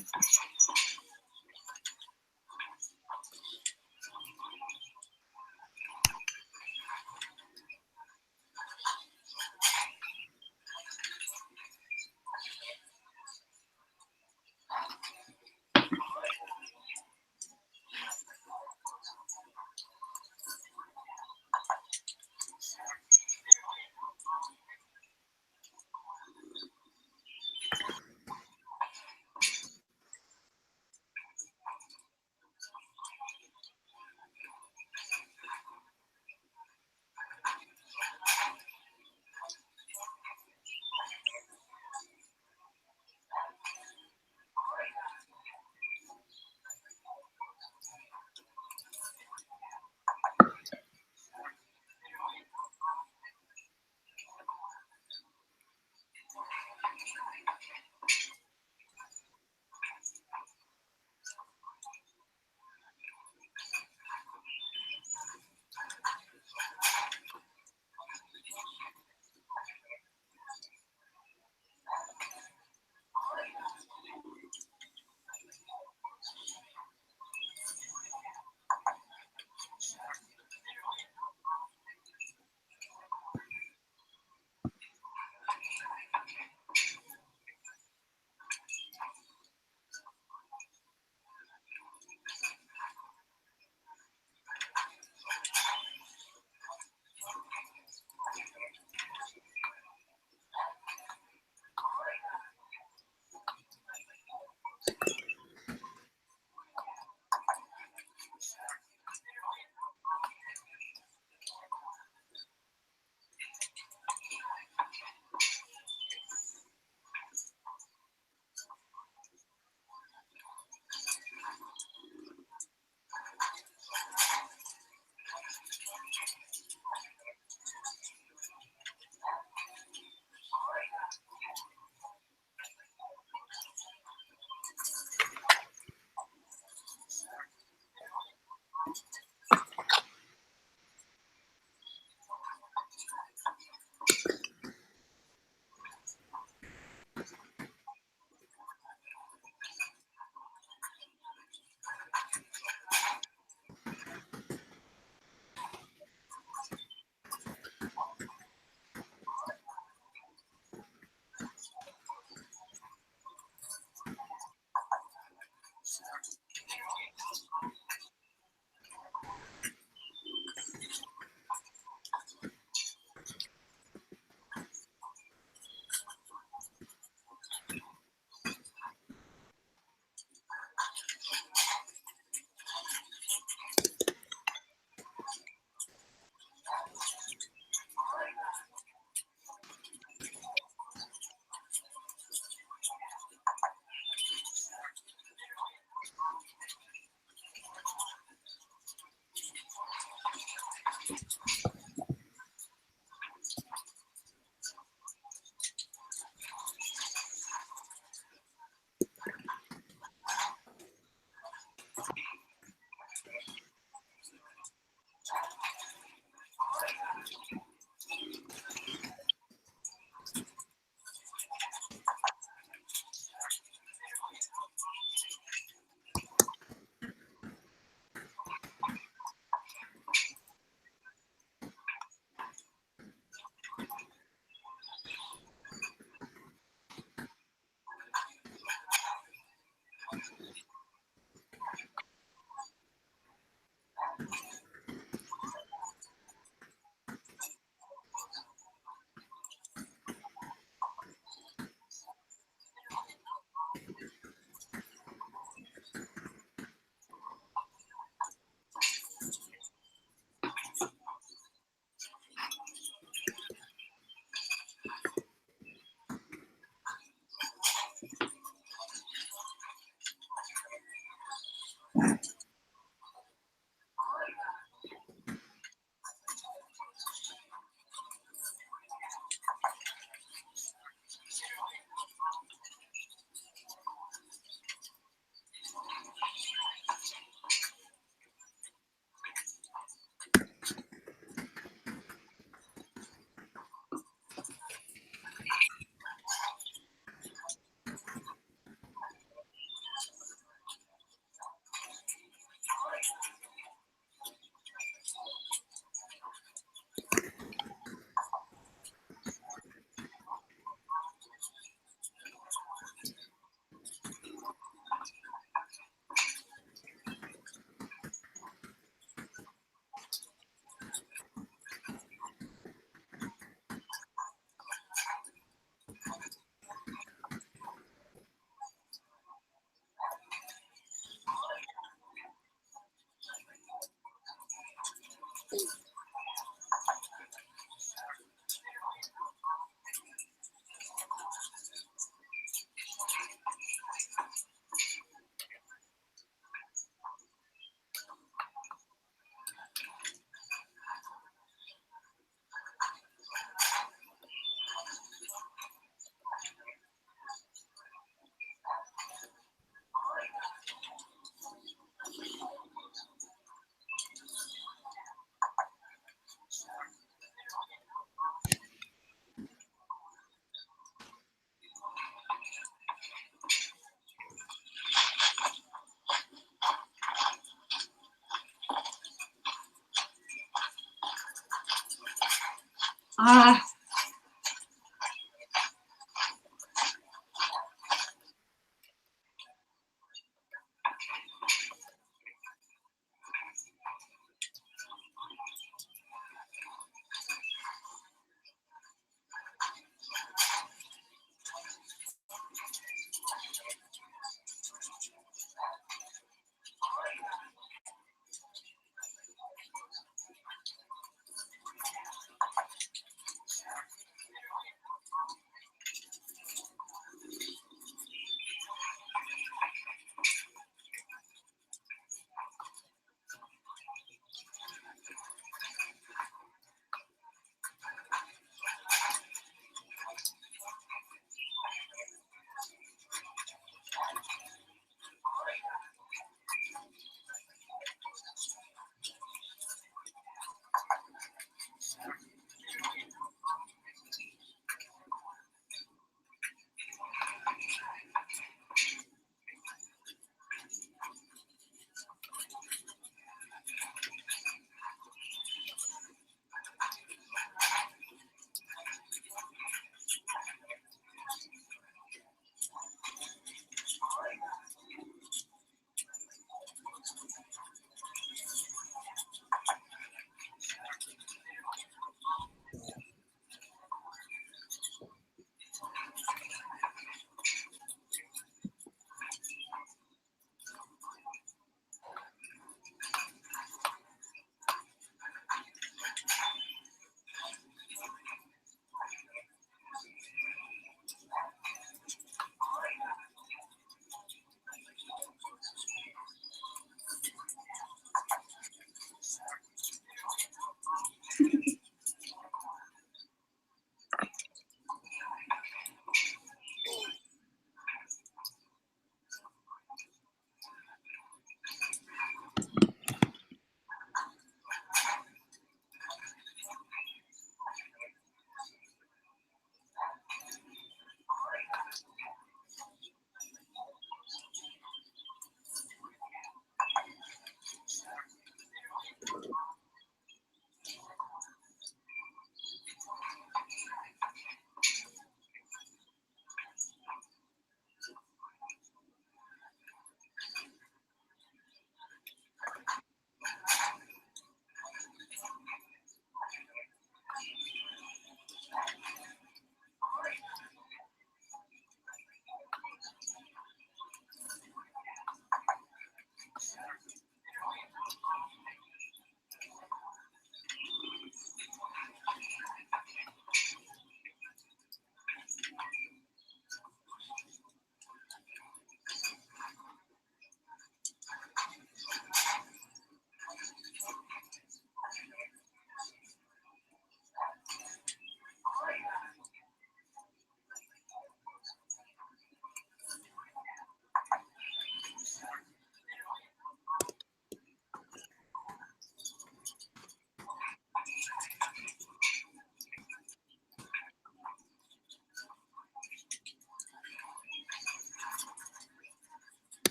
Ah.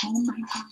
Oh my gosh.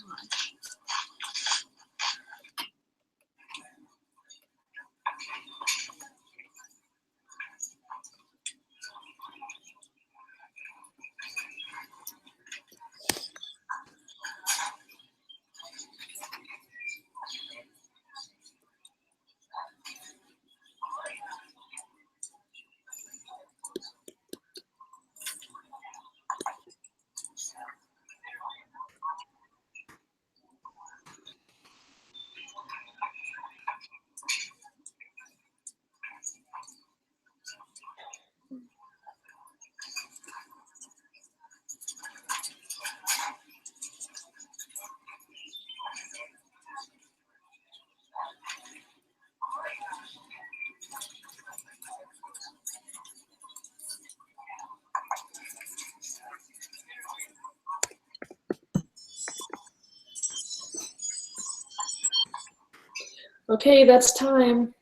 Okay, that's time.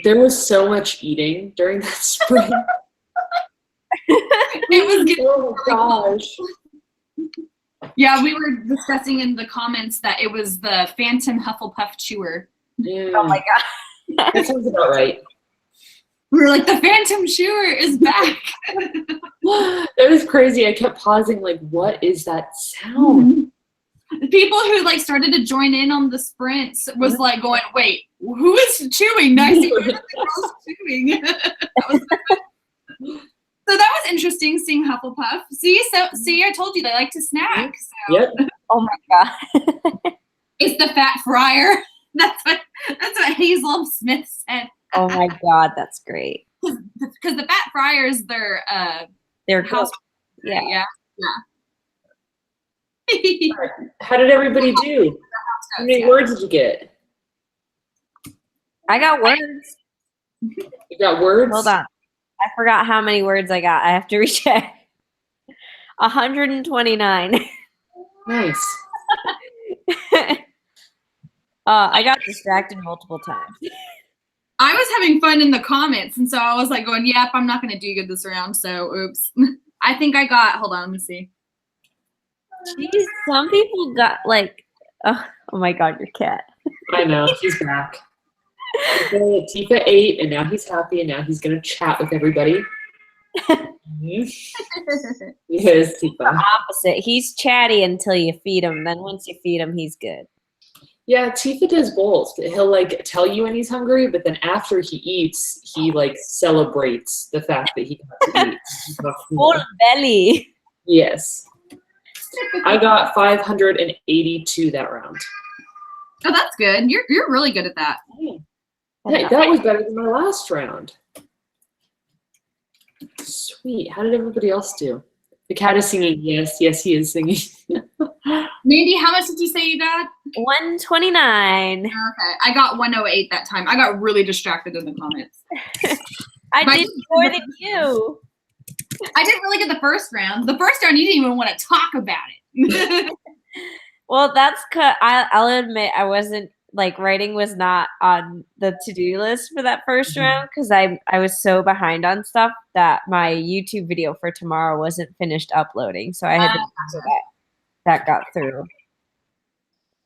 There was so much eating during that sprint. It was getting Oh my gosh. Yeah, we were discussing in the comments that it was the Phantom Hufflepuff Chewer. Oh my god. That sounds about right. We were like, the Phantom Chewer is back. That was crazy. I kept pausing, like, what is that sound? The people who like started to join in on the sprints was like going, wait, who is chewing? I see the girls chewing. So that was interesting seeing Hufflepuff. See, I told you they like to snack. So. Yep. Oh my god. It's the fat fryer. That's what Hazel Smith said. Oh my god, that's great. Because the fat fryers, they're House. Yeah. How did everybody do? How many words did you get? I got words. You got words? Hold on. I forgot how many words I got. I have to recheck. 129. Nice. I got distracted multiple times. I was having fun in the comments, and so I was like going, yep, I'm not going to do good this round, so oops. I think I got, hold on, let me see. Jeez, some people got like, oh my god, your cat. I know, he's back. Tifa ate, and now he's happy, and now he's going to chat with everybody. Yes, Tifa. Opposite. He's chatty until you feed him. Then once you feed him, he's good. Yeah, Tifa does both. He'll like tell you when he's hungry, but then after he eats, he like celebrates the fact that he got to eat. Full belly. Yes. I got 582 that round. Oh, that's good. You're really good at that. Yeah, that was better than my last round. Sweet. How did everybody else do? The cat is singing. Yes, he is singing. Mandy, how much did you say you got? 129. Okay, I got 108 that time. I got really distracted in the comments. I did more than you. I did really good the first round. The first round, you didn't even want to talk about it. Well, that's cause I'll admit I wasn't like writing was not on the to-do list for that first round because I was so behind on stuff that my YouTube video for tomorrow wasn't finished uploading, so I had to make sure that got through.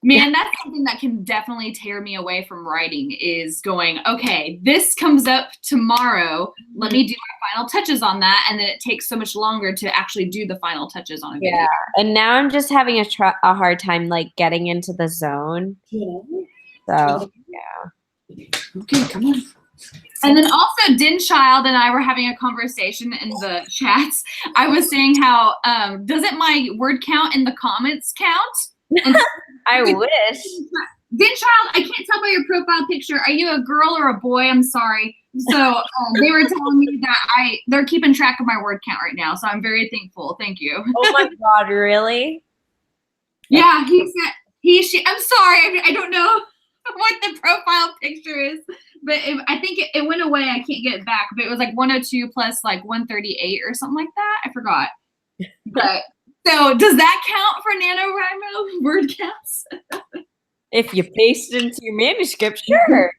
Man, that's something that can definitely tear me away from writing is going, okay, this comes up tomorrow. Let me do my final touches on that. And then it takes so much longer to actually do the final touches on a video. Yeah. And now I'm just having a hard time like getting into the zone. Yeah. So, yeah. Okay, come on. And then also Dinchild and I were having a conversation in the chats. I was saying how, doesn't my word count in the comments count? And I wish. Dinchild, I can't tell by your profile picture. Are you a girl or a boy? I'm sorry. So they were telling me that they're keeping track of my word count right now. So I'm very thankful. Thank you. Oh my God, really? Yeah, he said, she. I'm sorry. I don't know what the profile picture is, but I think it went away. I can't get it back, but it was like 102 plus like 138 or something like that. I forgot. But so does that count for NaNoWRIMO word counts? If you paste it into your manuscript, sure.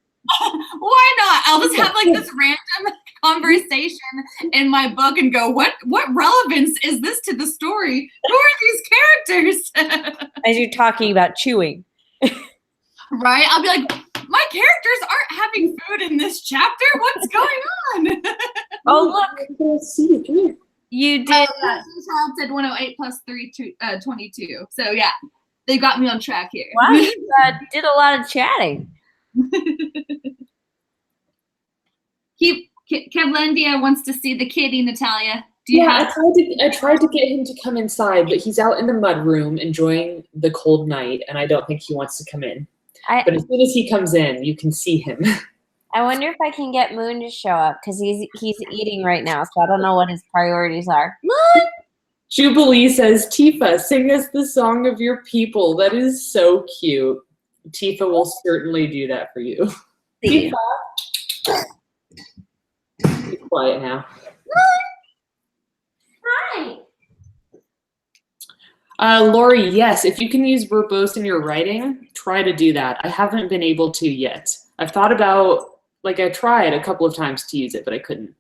Why not? I'll just have like this random conversation in my book and go, what relevance is this to the story? Who are these characters? As you're talking about chewing. Right? I'll be like, my characters aren't having food in this chapter. What's going on? Oh, look. You did. Child said 108 plus 3, 22. So yeah, they got me on track here. Wow, you did a lot of chatting. Kevlendia wants to see the kitty, Natalia. Do you Yeah, have I tried to get him to come inside, but he's out in the mud room enjoying the cold night, and I don't think he wants to come in. But as soon as he comes in, you can see him. I wonder if I can get Moon to show up because he's eating right now, so I don't know what his priorities are. Moon! Jubilee says, Tifa, sing us the song of your people. That is so cute. Tifa will certainly do that for you. Tifa. Be quiet now. Hi. Lori, yes, if you can use verbose in your writing, try to do that. I haven't been able to yet. I've thought about, like, I tried a couple of times to use it, but I couldn't.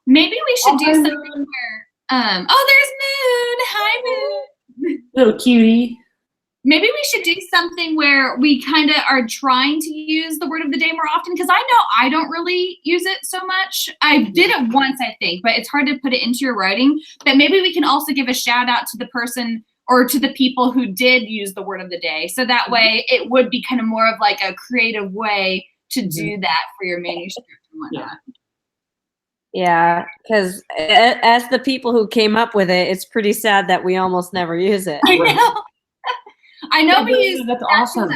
Maybe we should do something where, oh, there's Moon. Hi, Moon. Little cutie. Maybe we should do something where we kind of are trying to use the word of the day more often, because I know I don't really use it so much. I did it once, I think, but it's hard to put it into your writing. But maybe we can also give a shout out to the person or to the people who did use the word of the day. So that way it would be kind of more of like a creative way to do that for your manuscript and whatnot. Yeah, because as the people who came up with it, it's pretty sad that we almost never use it. I know. I know we used that's awesome.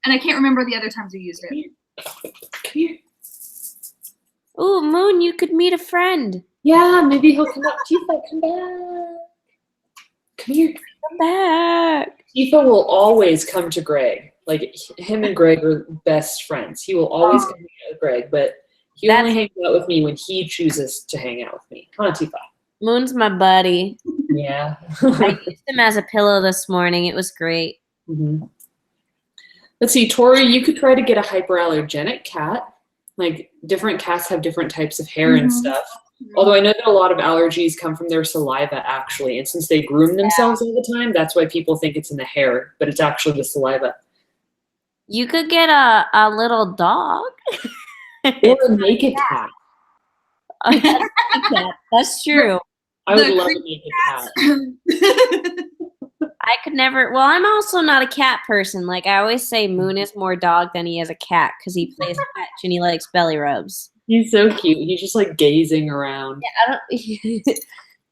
And I can't remember the other times we used it. Come here. Ooh, Moon, you could meet a friend. Yeah, maybe he'll come up. Tifa, come back. Come here. Come back. Tifa will always come to Greg. Like, him and Greg are best friends. He will always come to Greg, but he only hangs out with me when he chooses to hang out with me. Come on, Tifa. Moon's my buddy. Yeah. I used him as a pillow this morning. It was great. Mm-hmm. Let's see, Tori, you could try to get a hyperallergenic cat. Like, different cats have different types of hair and stuff. Although I know that a lot of allergies come from their saliva, actually. And since they groom themselves all the time, that's why people think it's in the hair. But it's actually the saliva. You could get a little dog. Or a naked cat. That's true. I would love a naked cat. I could never. Well, I'm also not a cat person. Like, I always say Moon is more dog than he is a cat because he plays fetch and he likes belly rubs. He's so cute. He's just like gazing around. Yeah,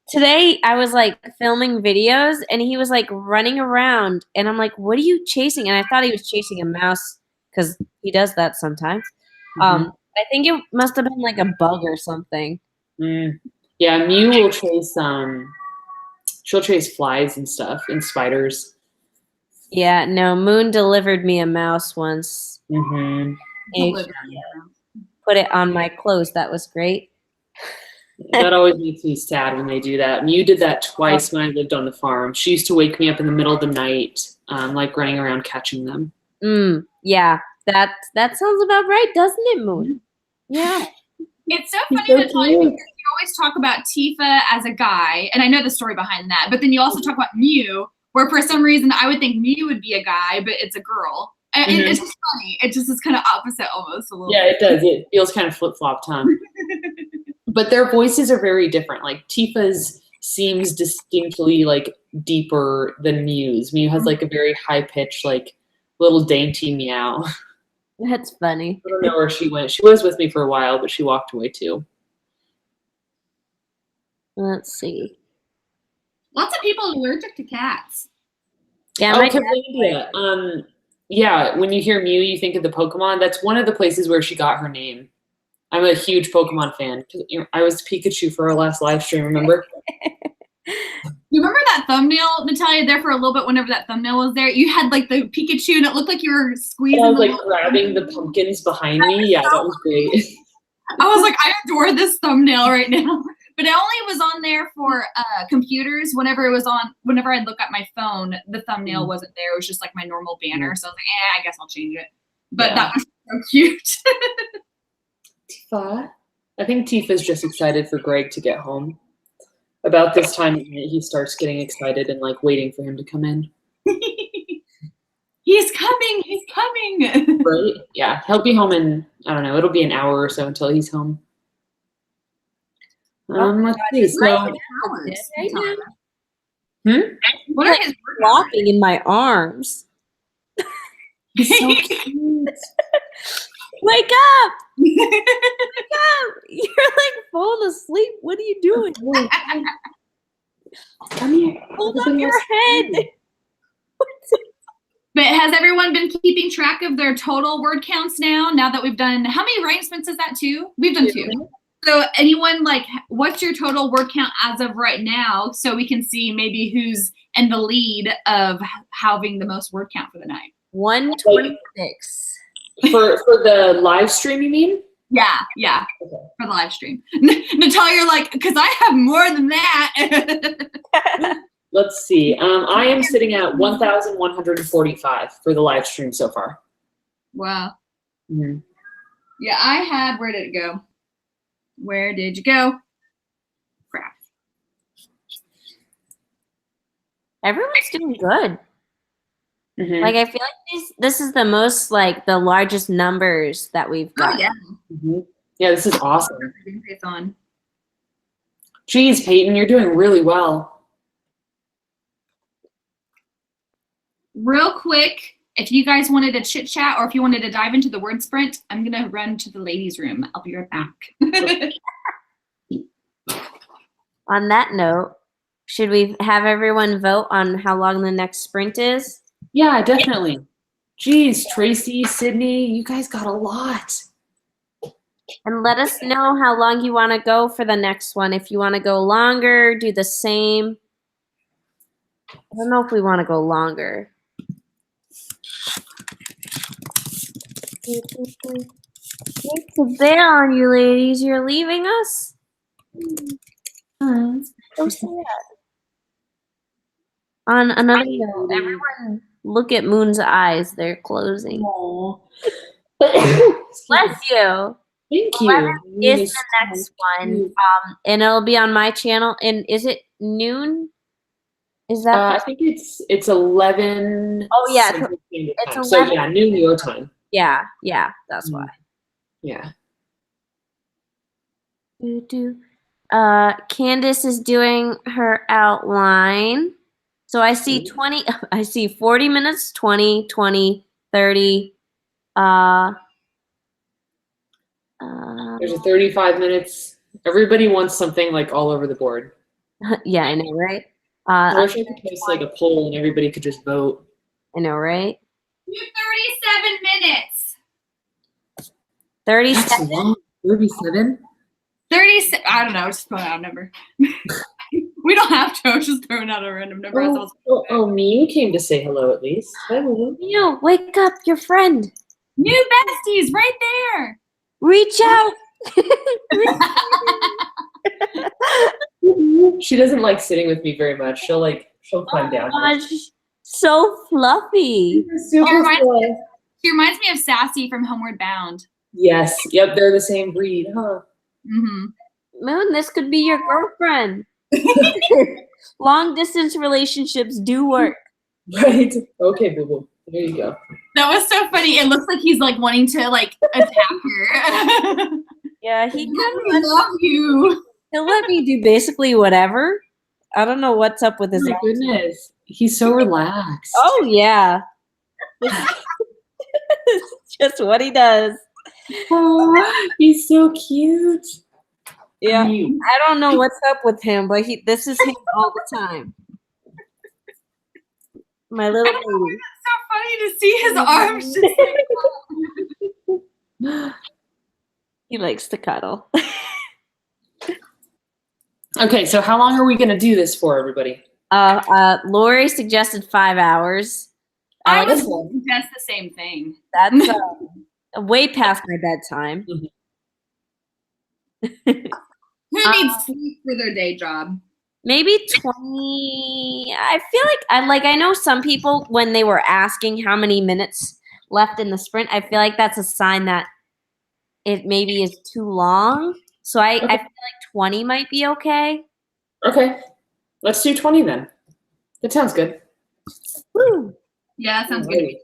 today I was like filming videos and he was like running around and I'm like, what are you chasing? And I thought he was chasing a mouse because he does that sometimes. I think it must have been like a bug or something. Yeah, Mew will chase she'll chase flies and stuff and spiders. Yeah, no, Moon delivered me a mouse once. Put it on my clothes. That was great. That always makes me sad when they do that. Mew did that twice when I lived on the farm. She used to wake me up in the middle of the night, like running around catching them. Yeah, that sounds about right, doesn't it, Moon? Yeah. It's so funny to tell you because you always talk about Tifa as a guy, and I know the story behind that, but then you also talk about Mew, where for some reason I would think Mew would be a guy, but it's a girl. And it's just funny. It just is kind of opposite almost a little bit. Yeah, it does. It feels kind of flip-flopped, huh? But their voices are very different. Like, Tifa's seems distinctly, like, deeper than Mew's. Mew has, like, a very high-pitched, like, little dainty meow. That's funny. I don't know where she went. She was with me for a while, but she walked away too. Let's see. Lots of people are allergic to cats. Yeah, yeah, when you hear Mew, you think of the Pokemon. That's one of the places where she got her name. I'm a huge Pokemon fan. I was Pikachu for our last live stream, remember? You remember that thumbnail, Natalia, there for a little bit whenever that thumbnail was there? You had like the Pikachu and it looked like you were squeezing. I was like grabbing the pumpkins behind me. Yeah, that was great. I was like, I adore this thumbnail right now. But it only was on there for computers. Whenever I'd look at my phone, the thumbnail wasn't there. It was just like my normal banner. So I was like, I guess I'll change it. But that was So cute. Tifa. I think Tifa's just excited for Greg to get home. About this time, he starts getting excited and like waiting for him to come in. He's coming. He's coming. Right? Yeah, he'll be home in, I don't know, it'll be an hour or so until he's home. Let's see. So, What are his flopping in my arms? he's so cute. Wake up! Wake up! You're like falling asleep. What are you doing? Come here. Hold up your head. But has everyone been keeping track of their total word counts now? Now that we've done, how many writing sprints is that, 2? We've done 2. So anyone, like, what's your total word count as of right now, so we can see maybe who's in the lead of having the most word count for the night? 126. For the live stream, you mean? Yeah, okay. For the live stream. Natalia, you're like, because I have more than that. Let's see. I am sitting at 1,145 for the live stream so far. Wow. Mm-hmm. Yeah, I had, where did it go? Where did you go? Crap. Everyone's doing good. Mm-hmm. Like, I feel like this is the most, like, the largest numbers that we've got. Oh, yeah. Mm-hmm. Yeah, this is awesome. It's on. Geez, Peyton, you're doing really well. Real quick, if you guys wanted to chit chat or if you wanted to dive into the word sprint, I'm going to run to the ladies' room. I'll be right back. On that note, should we have everyone vote on how long the next sprint is? Yeah, definitely. Geez, Tracy, Sydney, you guys got a lot. And let us know how long you want to go for the next one. If you want to go longer, do the same. I don't know if we want to go longer. It's a bear on you, ladies. You're leaving us? So sad. On another note, everyone look at Moon's eyes. They're closing. Bless you. Thank you. 11 is the next one. And it'll be on my channel. And is it noon? Is that? I think it's 11. Oh, yeah. It's 11. So yeah, noon your time. Yeah, that's why. Yeah. Candace is doing her outline. So I see 40 minutes, 20, 20, 30. There's a 35 minutes. Everybody wants something like all over the board. Yeah, I know, right? I wish I could post like a poll and everybody could just vote. I know, right? 37 minutes. 37? That's long. 37? 37. I don't know. Just throwing out a number. We don't have to. I was just throwing out a random number. Oh, me. You came to say hello at least. Hi, Lulu. Yo, wake up, your friend. New besties right there. Reach out. She doesn't like sitting with me very much. She'll climb down. Gosh, so fluffy. Super She reminds me of Sassy from Homeward Bound. Yes. Yep. They're the same breed, huh? Mm-hmm. Moon, this could be your girlfriend. Long distance relationships do work. Right. Okay, boo boo. There you go. That was so funny. It looks like he's like wanting to like attack her. Yeah, he I love you. He'll let me do basically whatever. I don't know what's up with his. Oh my goodness. He's so relaxed. Oh yeah. It's just what he does. Oh, he's so cute. Yeah. I don't know what's up with him, but this is him all the time. My little baby. It's so funny to see his arms just like He likes to cuddle. Okay, so how long are we gonna do this for, everybody? Lori suggested 5 hours. I was suggest the same thing. That's way past my bedtime. Who needs sleep for their day job? Maybe 20. I feel like I know some people when they were asking how many minutes left in the sprint, I feel like that's a sign that it maybe is too long. So I feel like 20 might be okay. Okay. Let's do 20 then. That sounds good. Woo. Yeah, that sounds good.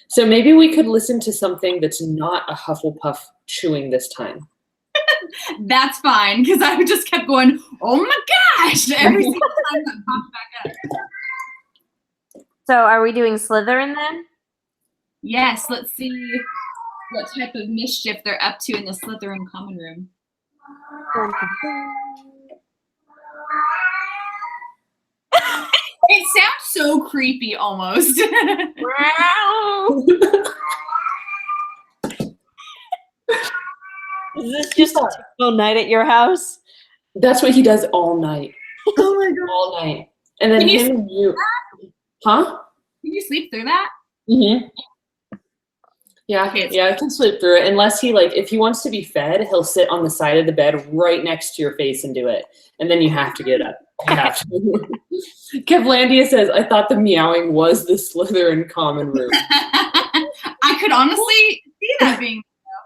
So maybe we could listen to something that's not a Hufflepuff chewing this time. That's fine, because I just kept going, oh my gosh, every single time that popped back up. So are we doing Slytherin then? Yes, let's see what type of mischief they're up to in the Slytherin common room. It sounds so creepy almost. Is this just a typical night at your house? That's what he does all night. Oh my god. All night. And then Can you him and you. Huh? Can you sleep through that? Mm-hmm. Yeah, Okay, yeah, I can sleep through it. Unless he, like, if he wants to be fed, he'll sit on the side of the bed right next to your face and do it. And then you have to get up. You have to. Kevlandia says, I thought the meowing was the Slytherin common room. I could honestly see that being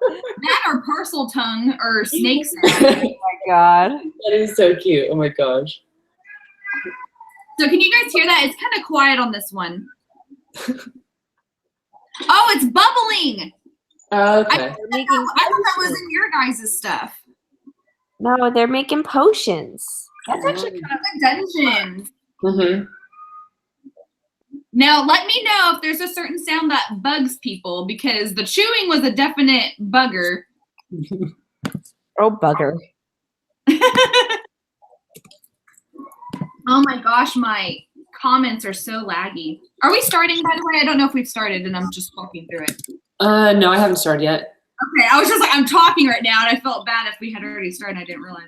that or parcel tongue or snake sound. Oh my god. That is so cute. Oh my gosh. So can you guys hear that? It's kind of quiet on this one. Oh, it's bubbling. Okay. I thought that was in your guys' stuff. No, they're making potions. That's actually kind of like dungeons. Mm-hmm. Now, let me know if there's a certain sound that bugs people, because the chewing was a definite bugger. Oh, bugger. Oh my gosh, my comments are so laggy. Are we starting, by the way? I don't know if we've started and I'm just walking through it. No, I haven't started yet. Okay, I was just like, I'm talking right now and I felt bad if we had already started and I didn't realize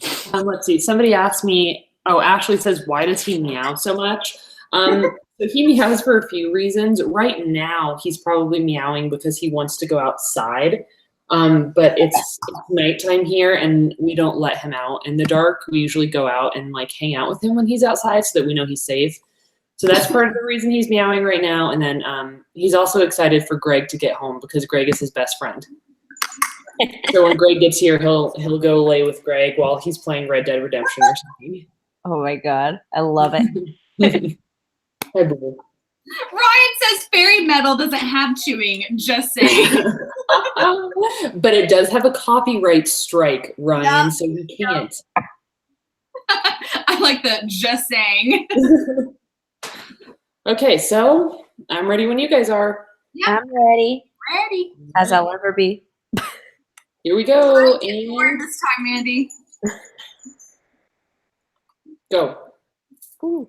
it. Let's see. Somebody asked me, Ashley says, why does he meow so much? So he meows for a few reasons. Right now, he's probably meowing because he wants to go outside. But it's nighttime here and we don't let him out in the dark. We usually go out and like hang out with him when he's outside so that we know he's safe. So that's part of the reason he's meowing right now. And then he's also excited for Greg to get home because Greg is his best friend. So when Greg gets here, he'll go lay with Greg while he's playing Red Dead Redemption or something. Oh my god. I love it. Hi, boo. Ryan says fairy metal doesn't have chewing, just saying. But it does have a copyright strike, Ryan, so we can't. I like the just saying. Okay, so I'm ready when you guys are. Yep. I'm ready. Ready. As I'll ever be. Here we go. Get bored this time, Mandy. Go. Ooh.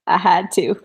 I had to.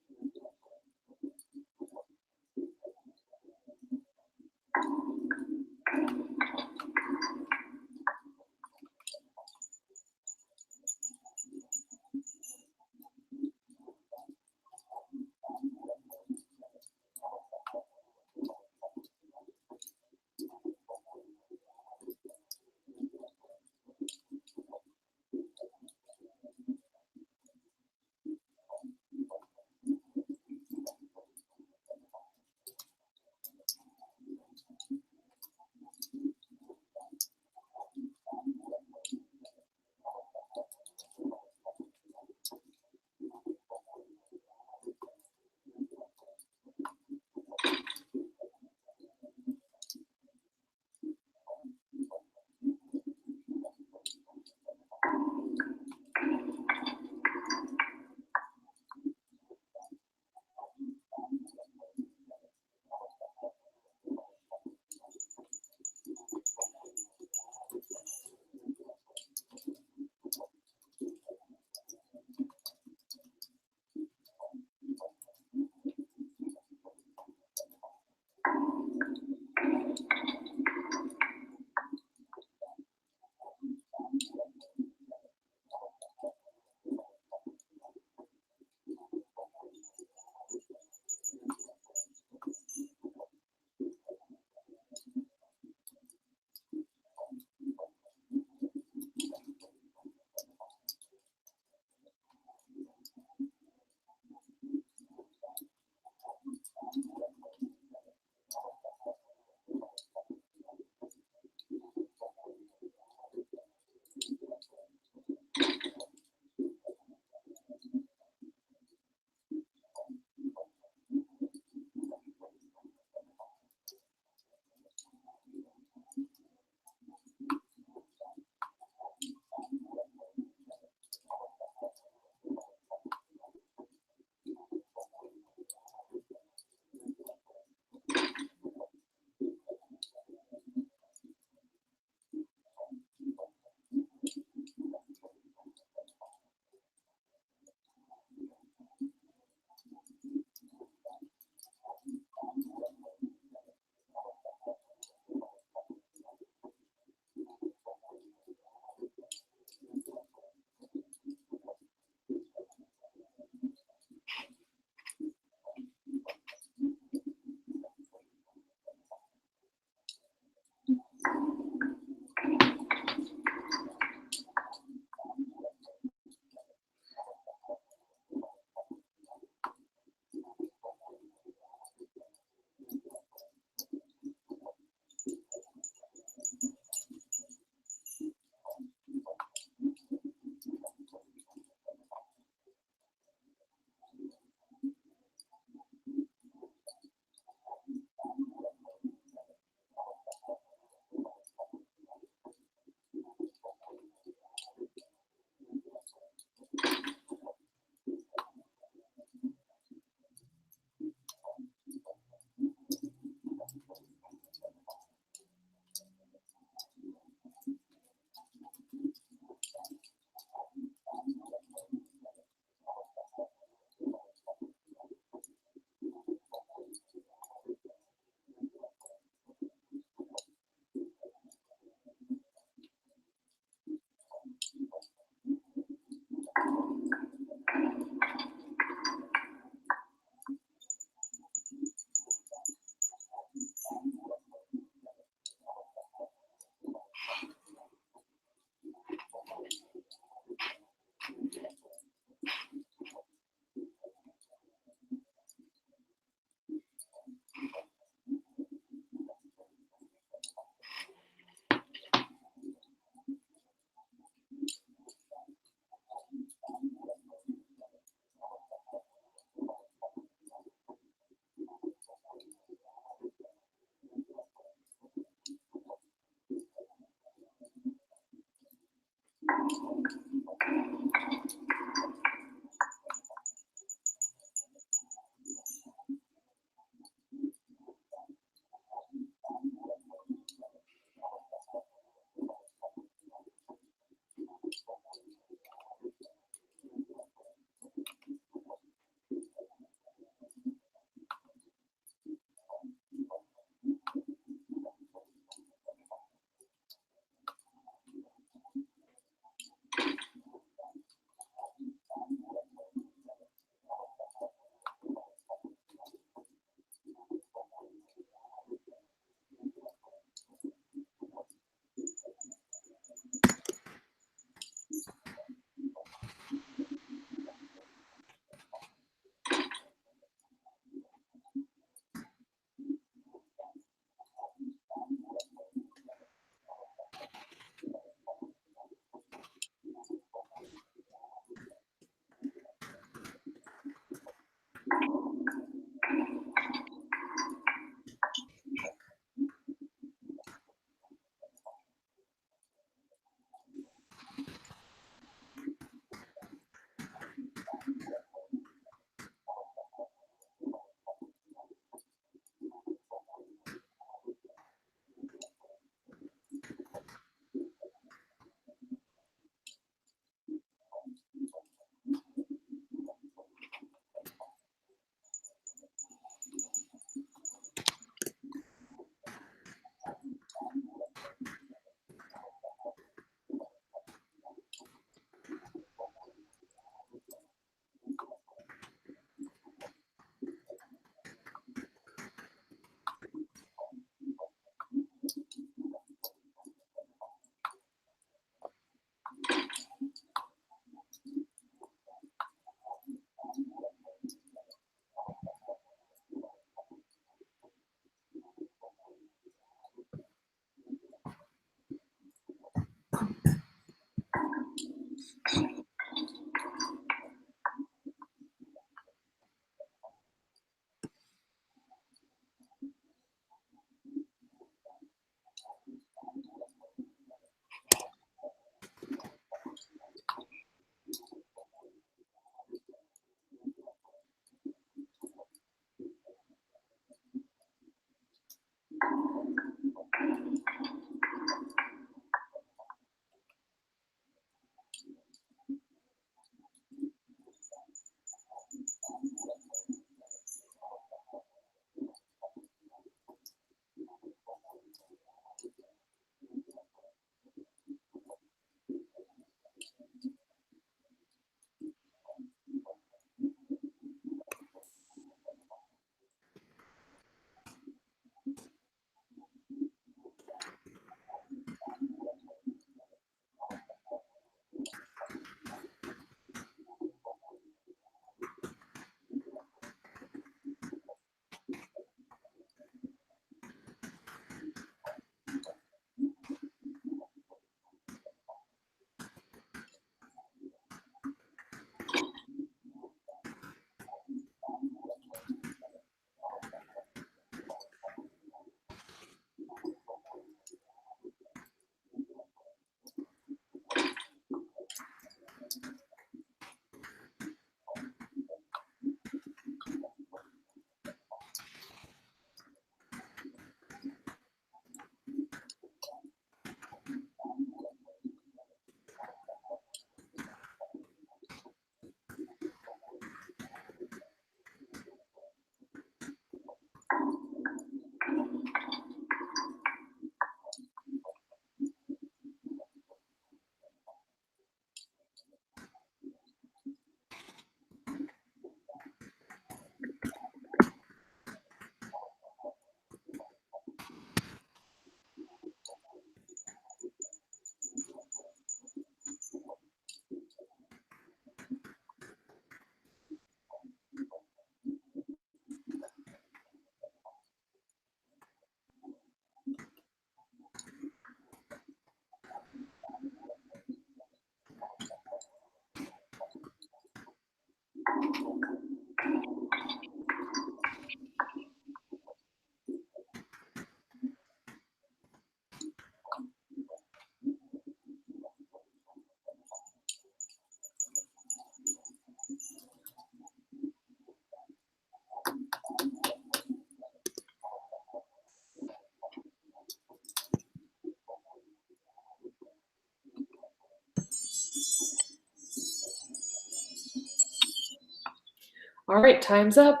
All right, time's up.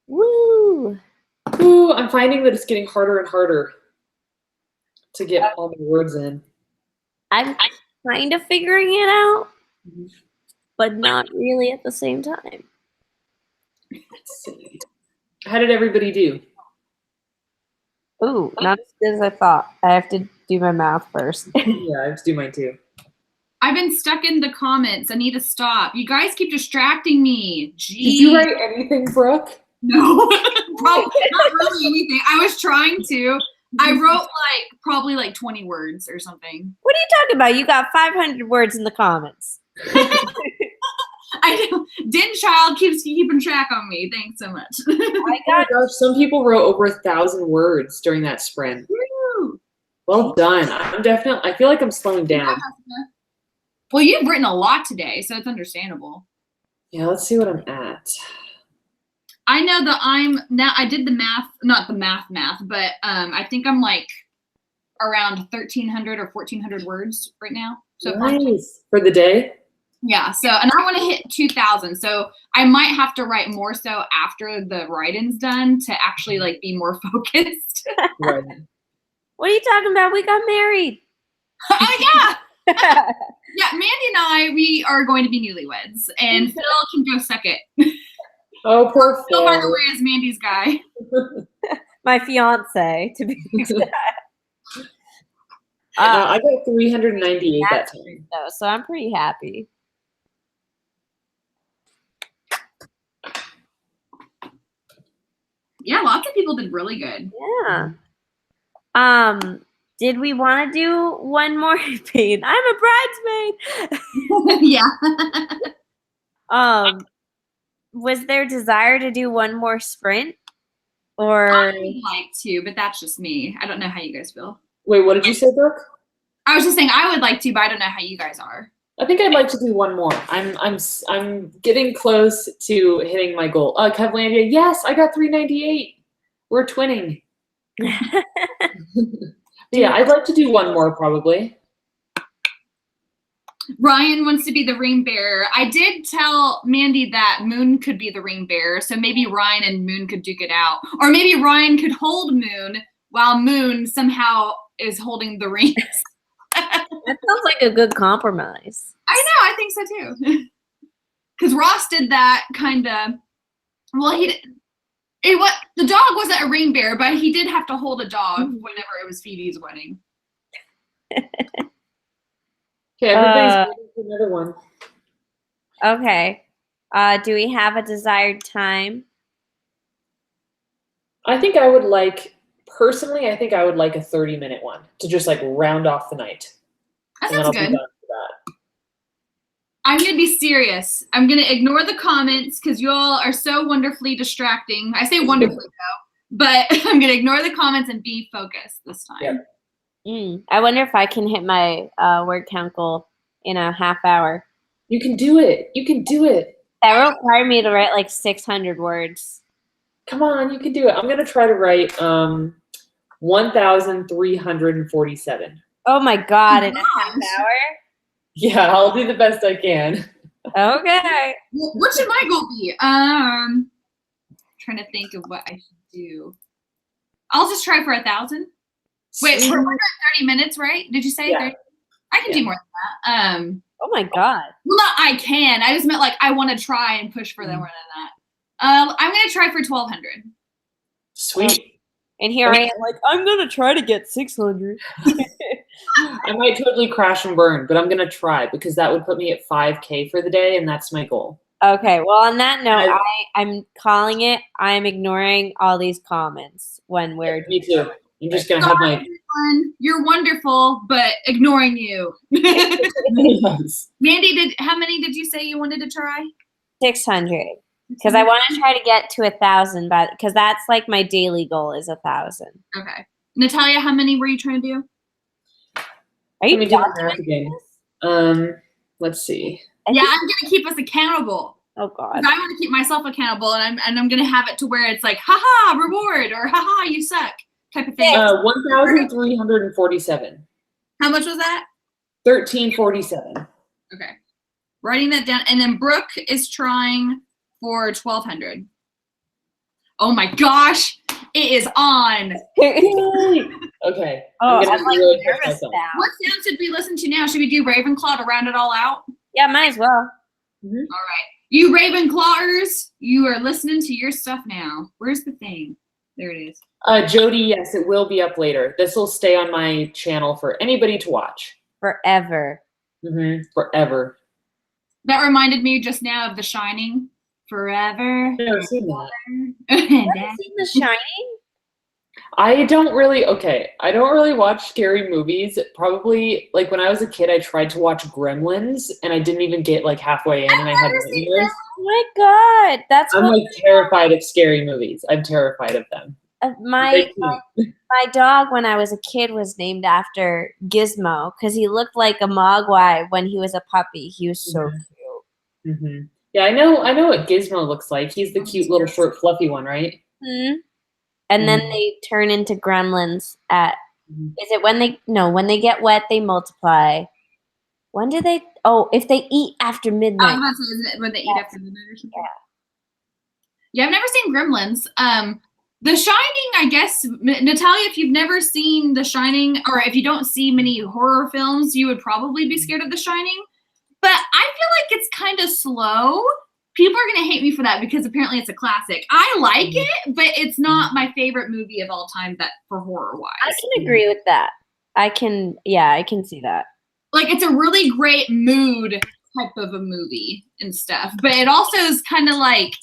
Woo! Ooh, I'm finding that it's getting harder and harder to get all the words in. I'm kind of figuring it out, but not really at the same time. Let's see. How did everybody do? Ooh, not as good as I thought. I have to do my math first. Yeah, I have to do mine too. I've been stuck in the comments. I need to stop. You guys keep distracting me. Jeez. Did you write anything, Brooke? No, probably not really anything. I was trying to. I wrote probably 20 words or something. What are you talking about? You got 500 words in the comments. I know. Din Child keeps keeping track on me. Thanks so much. I Oh my got gosh, some people wrote over 1,000 words during that sprint. Woo. Well done. I feel like I'm slowing down. Well, you've written a lot today, so it's understandable. Yeah, let's see what I'm at. I know that I did the math, not the math, but I think I'm around 1,300 or 1,400 words right now. So Nice. For the day? yeah. So, and I want to hit 2,000. So I might have to write more so after the write-in's done to actually be more focused. Right. What are you talking about? We got married. Oh yeah. Yeah, Mandy and we are going to be newlyweds, and Phil can go suck it. Oh, poor Phil, by the Phil. way, is Mandy's guy. My fiance, to be exact. I got 398 that time. So I'm pretty happy. Yeah, lots of people did really good. Yeah. Did we want to do one more pain? I'm a bridesmaid. Yeah. Was there desire to do one more sprint? Or I would like to, but that's just me. I don't know how you guys feel. Wait, what did you say, Brooke? I was just saying I would like to, but I don't know how you guys are. I think I'd like to do one more. I'm getting close to hitting my goal. Kevlandia, yes, I got 398. We're twinning. Yeah, I'd like to do one more probably. Ryan wants to be the ring bearer. I did tell Mandy that Moon could be the ring bearer, so maybe Ryan and Moon could duke it out. Or maybe Ryan could hold Moon while Moon somehow is holding the rings. That sounds like a good compromise. I know, I think so too. Because Ross did that kind of, well, the dog wasn't a ring bearer, but he did have to hold a dog whenever it was Phoebe's wedding. Okay, everybody's waiting for another one. Okay. Do we have a desired time? I think I would like, personally, I think I would like a 30-minute one to just like round off the night. That And then sounds I'll be good. done for that. I'm going to be serious. I'm going to ignore the comments because you all are so wonderfully distracting. I say wonderfully though, but I'm going to ignore the comments and be focused this time. Yeah. I wonder if I can hit my word count goal in a half hour. You can do it. You can do it. That will require me to write like 600 words. Come on, you can do it. I'm going to try to write 1,347. Oh my God, in a half hour? Yeah, I'll do the best I can. Okay. What should my goal be? Trying to think of what I should do. I'll just try for 1,000. Wait, we're at 30 minutes, right? Did you say 30? I can do more than that. Oh my God. Well, not I can. I just meant like I want to try and push for more than that. I'm gonna try for 1,200. Sweet. And here I am like, I'm going to try to get 600. I might totally crash and burn, but I'm going to try because that would put me at 5K for the day, and that's my goal. Okay, well, on that note, I'm calling it. I'm ignoring all these comments when we're. Me too. I'm just going to have my. Everyone, you're wonderful, but ignoring you. Yes. Mandy, how many did you say you wanted to try? 600. Because I want to try to get to 1,000, because that's like my daily goal is 1,000. Okay. Natalia, how many were you trying to do? Are you documenting this? Let's see. Yeah, I'm gonna keep us accountable. Oh God. I want to keep myself accountable, and I'm gonna have it to where it's like, haha, reward, or haha, you suck, type of thing. 1,347. How much was that? 1,347. Okay. Writing that down, and then Brooke is trying for 1,200. Oh my gosh, it is on. Okay. Oh, I'm like nervous now. What sound should we listen to now? Should we do Ravenclaw to round it all out? Yeah, might as well. All right. You Ravenclawers, you are listening to your stuff now. Where's the thing? There it is. Jody, yes, it will be up later. This will stay on my channel for anybody to watch. Forever. Forever. That reminded me just now of The Shining. Forever. I've never seen that. Have you seen The Shining? I don't really watch scary movies. Probably, like when I was a kid, I tried to watch Gremlins, and I didn't even get like halfway in, and I had nightmares. Oh my God, I'm like terrified of scary movies. I'm terrified of them. My dog, when I was a kid, was named after Gizmo because he looked like a Mogwai when he was a puppy. He was so cute. Yeah, I know what Gizmo looks like. He's the cute little short fluffy one, right? And then they turn into gremlins at, is it when they get wet, they multiply. When do they, if they eat after midnight. I'm not saying, isn't it when they eat after midnight or something? Yeah, I've never seen Gremlins. The Shining, I guess, Natalia, if you've never seen The Shining, or if you don't see many horror films, you would probably be scared of The Shining. But I feel like it's kind of slow. People are going to hate me for that because apparently it's a classic. I like it, but it's not my favorite movie of all time for horror-wise. I can agree with that. I can see that. Like, it's a really great mood type of a movie and stuff. But it also is kind of like,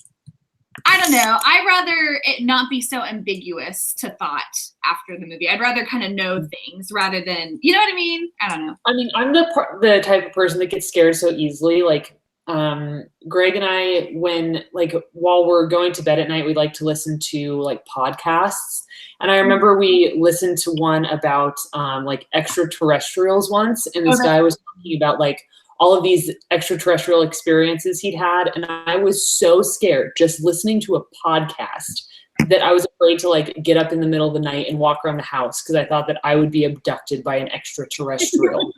I don't know. I'd rather it not be so ambiguous to thought after the movie. I'd rather kind of know things rather than, you know what I mean? I don't know. I mean, I'm the type of person that gets scared so easily. Like, Greg and I, while we're going to bed at night, we like to listen to like podcasts. And I remember we listened to one about like extraterrestrials once, and this guy was talking about like all of these extraterrestrial experiences he'd had, and I was so scared just listening to a podcast that I was afraid to like get up in the middle of the night and walk around the house because I thought that I would be abducted by an extraterrestrial.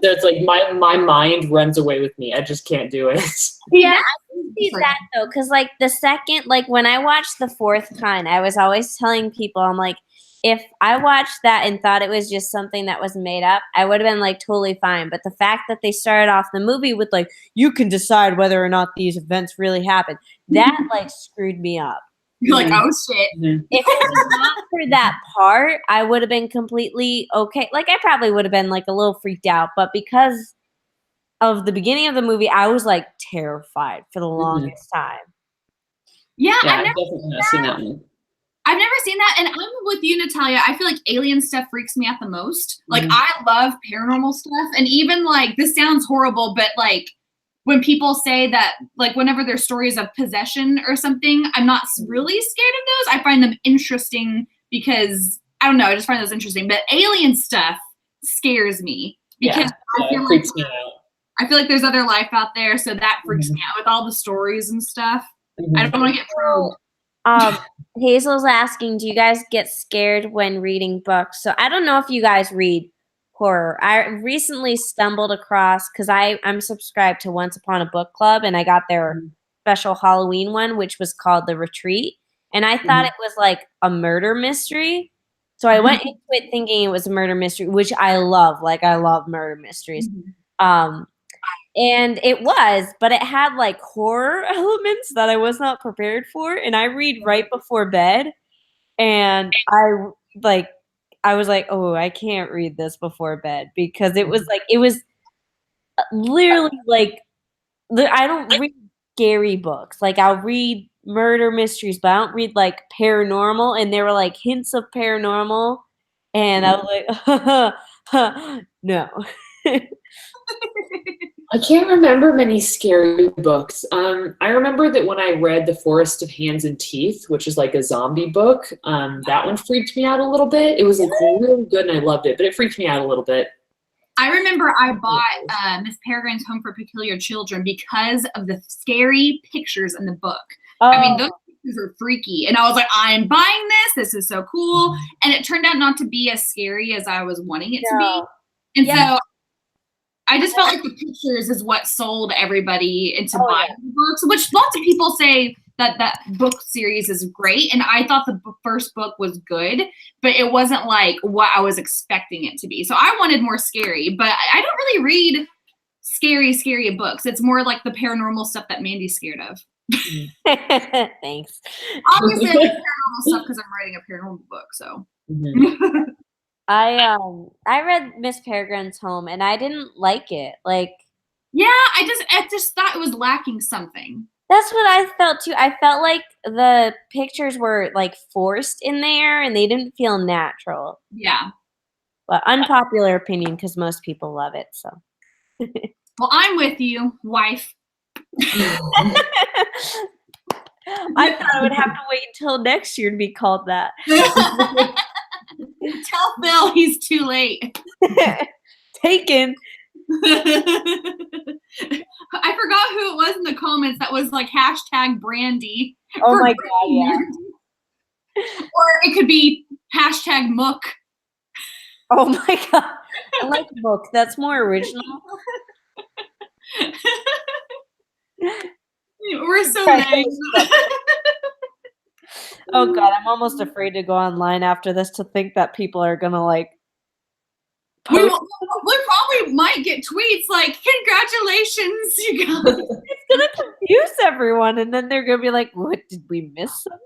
So it's like my mind runs away with me. I just can't do it. Yeah, I can see that though, because like the second, like when I watched The Fourth Kind, I was always telling people, I'm like, if I watched that and thought it was just something that was made up, I would have been like totally fine. But the fact that they started off the movie with like, you can decide whether or not these events really happened, that like screwed me up. You're like, oh shit. If it was not for that part, I would have been completely okay. Like I probably would have been like a little freaked out, but because of the beginning of the movie, I was like terrified for the longest time. Yeah, I've definitely not seen that one. I've never seen that, and I'm with you, Natalia. I feel like alien stuff freaks me out the most. Like, I love paranormal stuff, and even, like, this sounds horrible, but, like, when people say that, like, whenever there's stories of possession or something, I'm not really scared of those. I find them interesting because, I don't know, I just find those interesting. But alien stuff scares me because it freaks me out. I feel like there's other life out there, so that freaks me out with all the stories and stuff. I don't want to get probed. Hazel's asking, do you guys get scared when reading books? So I don't know if you guys read horror. I recently stumbled across, because I'm subscribed to Once Upon a Book Club, and I got their special Halloween one, which was called The Retreat. And I thought it was like a murder mystery. So I went into it thinking it was a murder mystery, which I love. Like, I love murder mysteries. And it was, but it had like horror elements that I was not prepared for. And I read right before bed. And I was like, oh, I can't read this before bed, because it was literally like, I don't read scary books. Like, I'll read murder mysteries, but I don't read like paranormal. And there were like hints of paranormal. And I was like, no. I can't remember many scary books. I remember that when I read The Forest of Hands and Teeth, which is like a zombie book, that one freaked me out a little bit. It was like really good and I loved it, but it freaked me out a little bit. I remember I bought Miss Peregrine's Home for Peculiar Children because of the scary pictures in the book. I mean, those pictures are freaky. And I was like, I'm buying this. This is so cool. And it turned out not to be as scary as I was wanting it to be. And so I just felt like the pictures is what sold everybody into buying the books, which lots of people say that book series is great. And I thought the first book was good, but it wasn't like what I was expecting it to be. So I wanted more scary, but I don't really read scary books. It's more like the paranormal stuff that Mandy's scared of. Thanks. Obviously, I like paranormal stuff because I'm writing a paranormal book, so. I read Miss Peregrine's Home and I didn't like it. Like, yeah, I just thought it was lacking something. That's what I felt too. I felt like the pictures were like forced in there and they didn't feel natural. Yeah. But unpopular opinion because most people love it. So. Well, I'm with you, wife. I thought I would have to wait until next year to be called that. Tell Phil he's too late. Taken. I forgot who it was in the comments that was like hashtag Brandy. Oh my God, yeah. Or it could be hashtag Mook. Oh my God. I like Mook. That's more original. We're so nice. Oh God, I'm almost afraid to go online after this to think that people are gonna like. We probably might get tweets like, "Congratulations, you guys!" It's gonna confuse everyone, and then they're gonna be like, "What? Did we miss something?"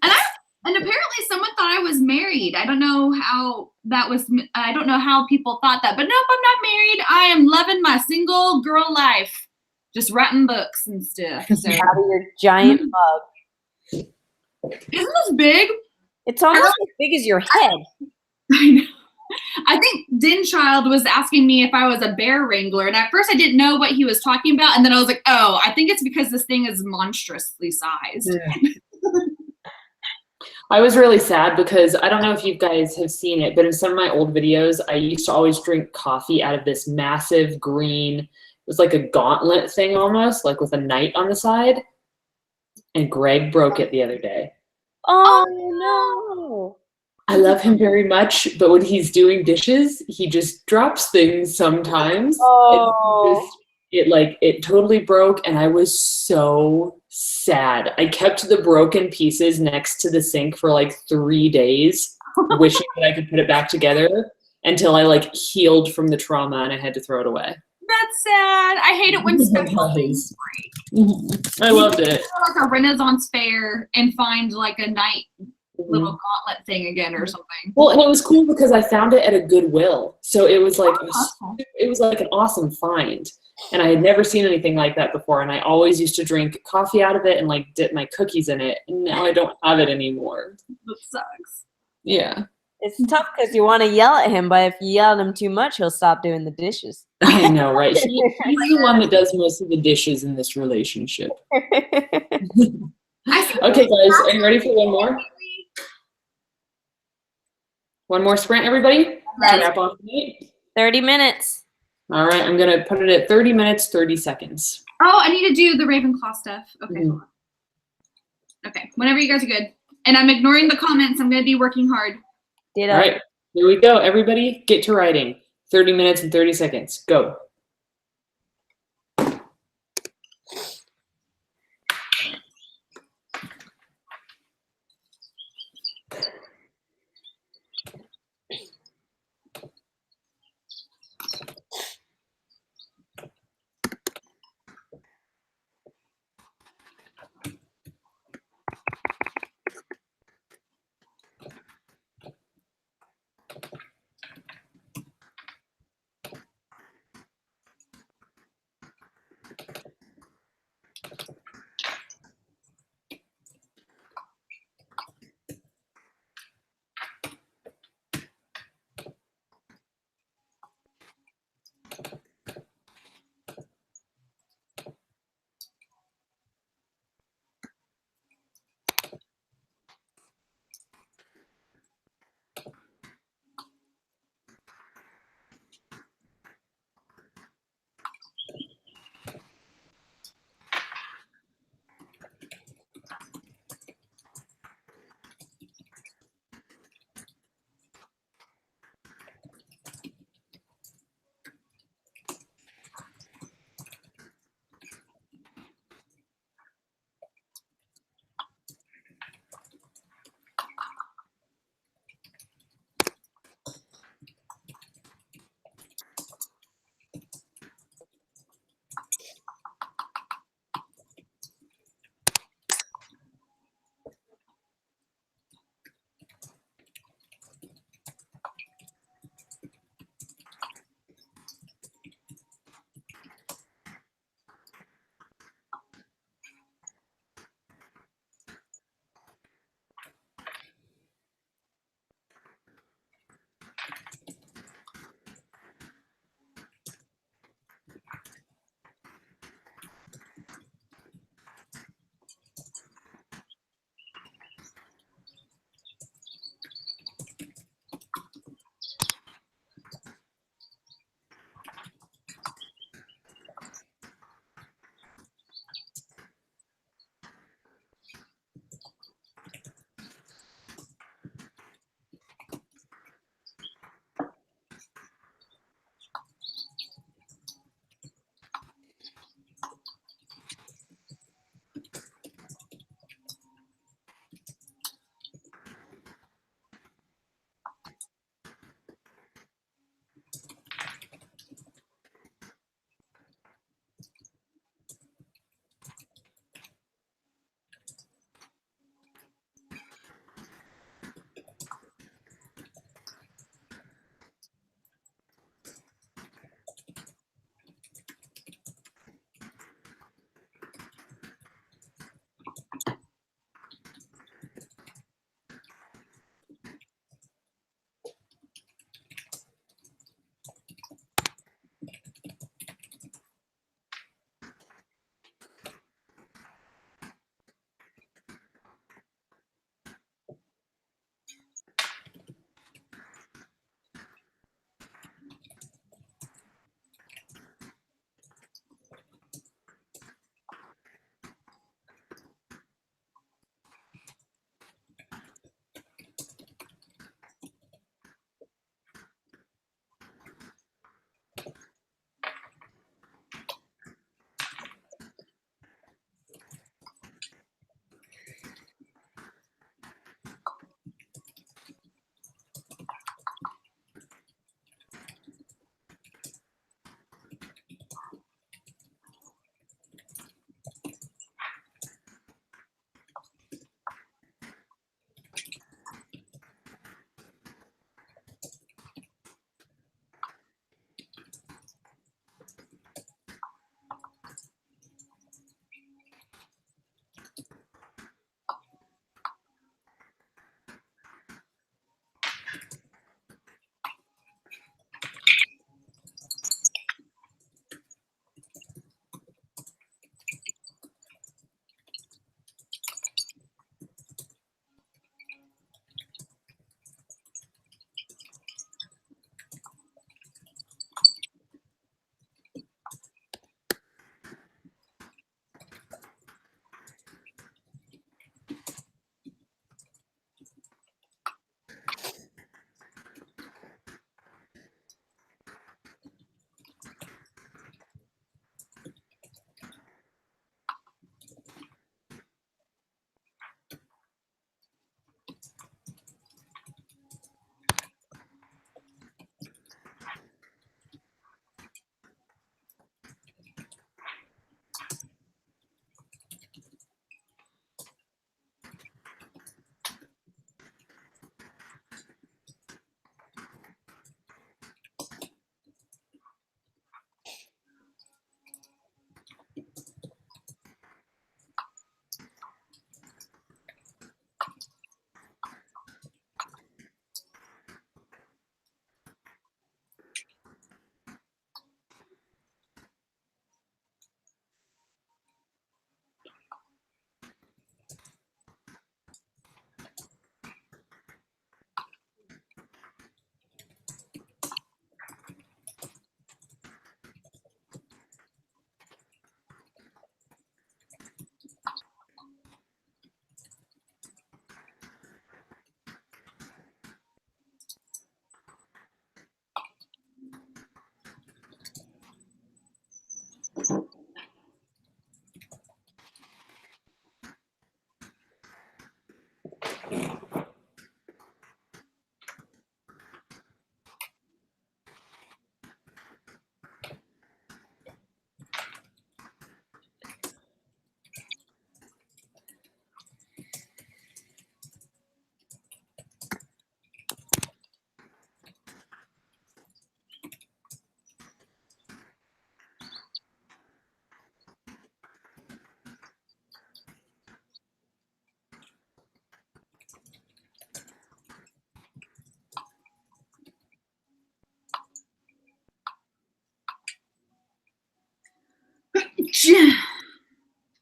And apparently, someone thought I was married. I don't know how that was. I don't know how people thought that, but nope, I'm not married. I am loving my single girl life. just writing books and stuff. So. Out of your giant mug. Isn't this big? It's almost as big as your head. I know. I think Dinchild was asking me if I was a bear wrangler, and at first I didn't know what he was talking about, and then I was like, oh, I think it's because this thing is monstrously sized. Yeah. I was really sad because I don't know if you guys have seen it, but in some of my old videos, I used to always drink coffee out of this massive green, it was like a gauntlet thing almost, like with a knight on the side. And Greg broke it the other day. Oh, no. I love him very much, but when he's doing dishes, he just drops things sometimes. Oh. It totally broke, and I was so sad. I kept the broken pieces next to the sink for like 3 days, wishing that I could put it back together until I like healed from the trauma and I had to throw it away. That's sad. I hate it when special things break. I loved it. Like a Renaissance fair and find like a night little gauntlet thing again or something. Well, and it was cool because I found it at a Goodwill, so it was like it was like an awesome find, and I had never seen anything like that before. And I always used to drink coffee out of it and like dip my cookies in it, and now I don't have it anymore. That sucks. Yeah, It's tough because you want to yell at him, but if you yell at him too much, he'll stop doing the dishes. I know, right? He's the one that does most of the dishes in this relationship. Okay, guys, are you ready for one more? One more sprint, everybody? Wrap off the night. 30 minutes. All right, I'm going to put it at 30 minutes, 30 seconds. Oh, I need to do the Ravenclaw stuff. Okay. Hold on. Okay, whenever you guys are good. And I'm ignoring the comments. I'm going to be working hard. Ditto. All right, here we go. Everybody, get to writing. 30 minutes and 30 seconds. Go.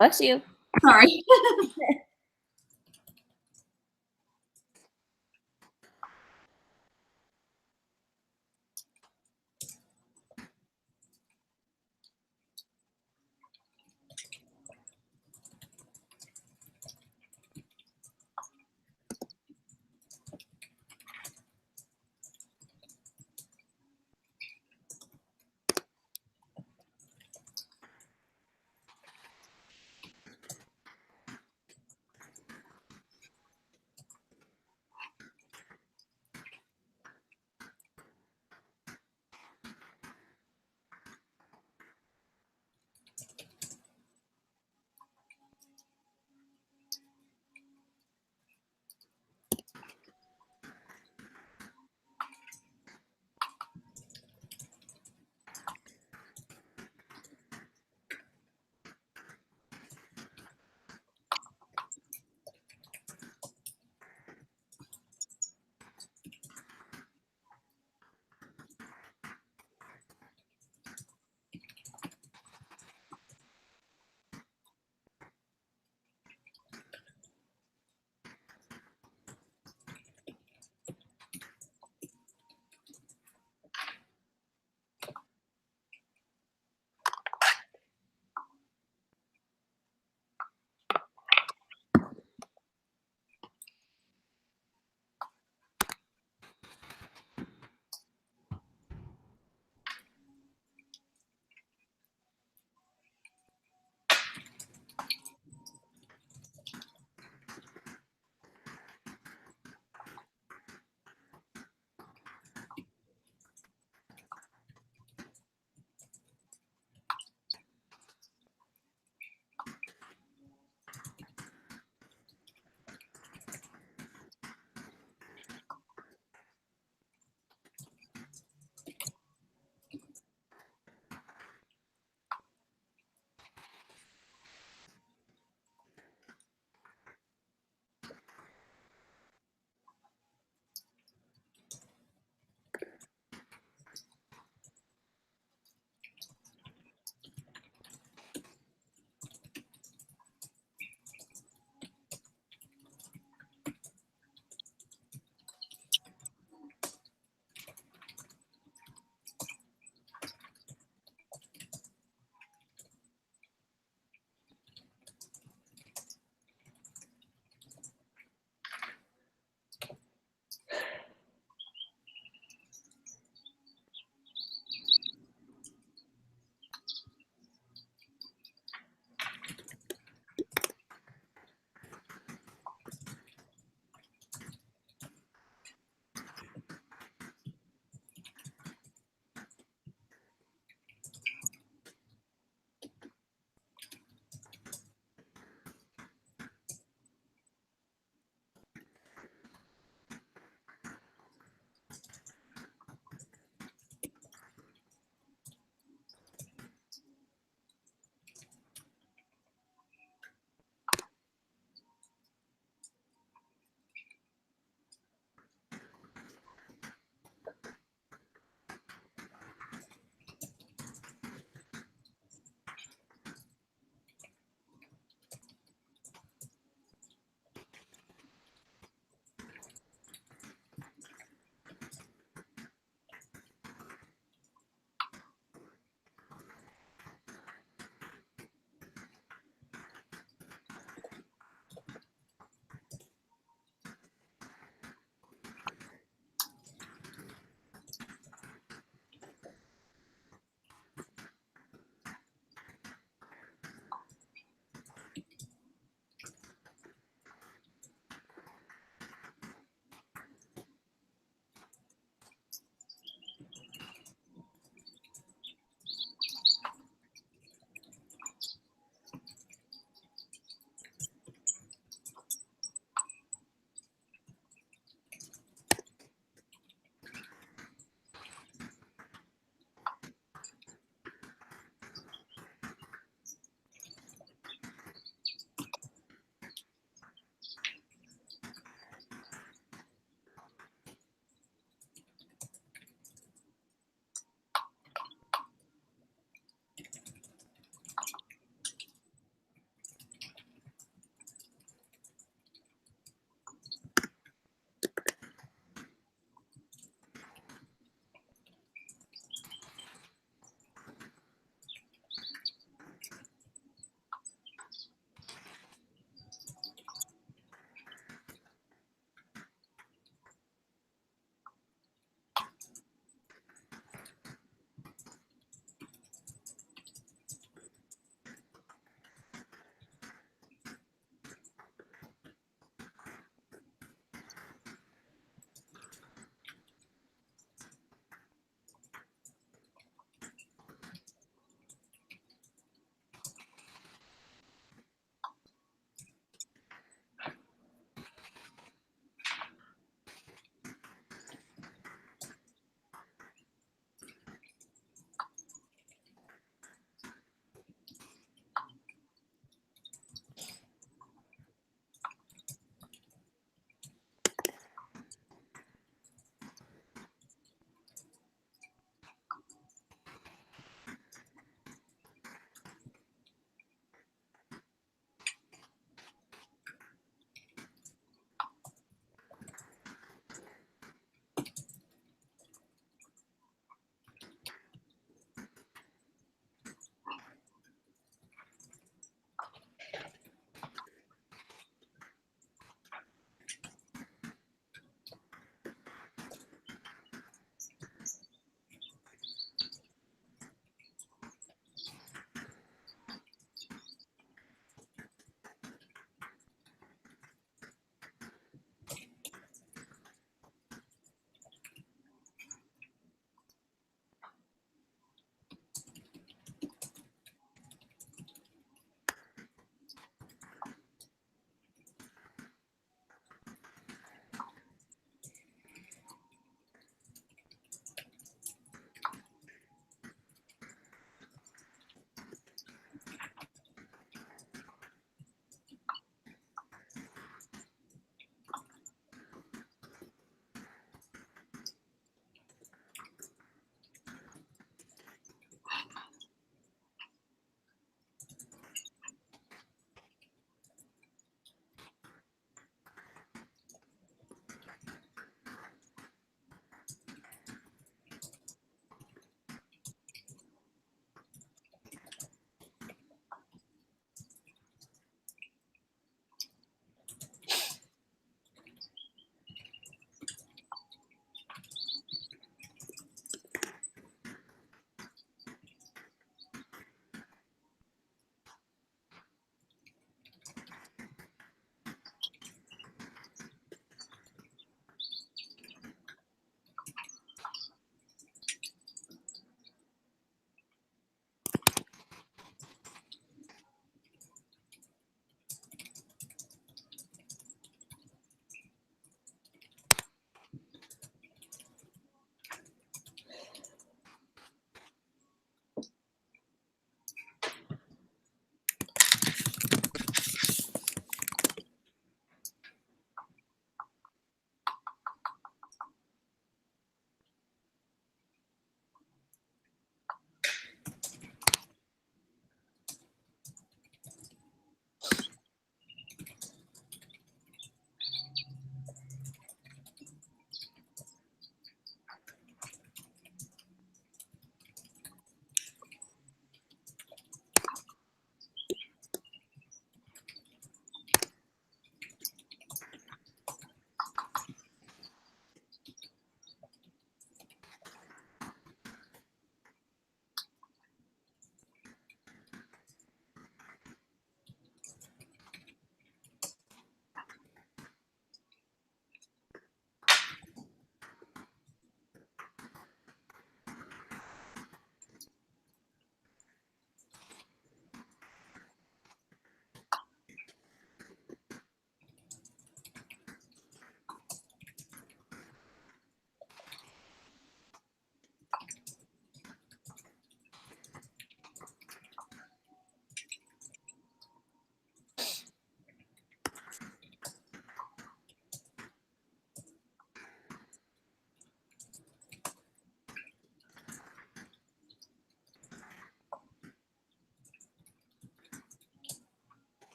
Bless you. Sorry.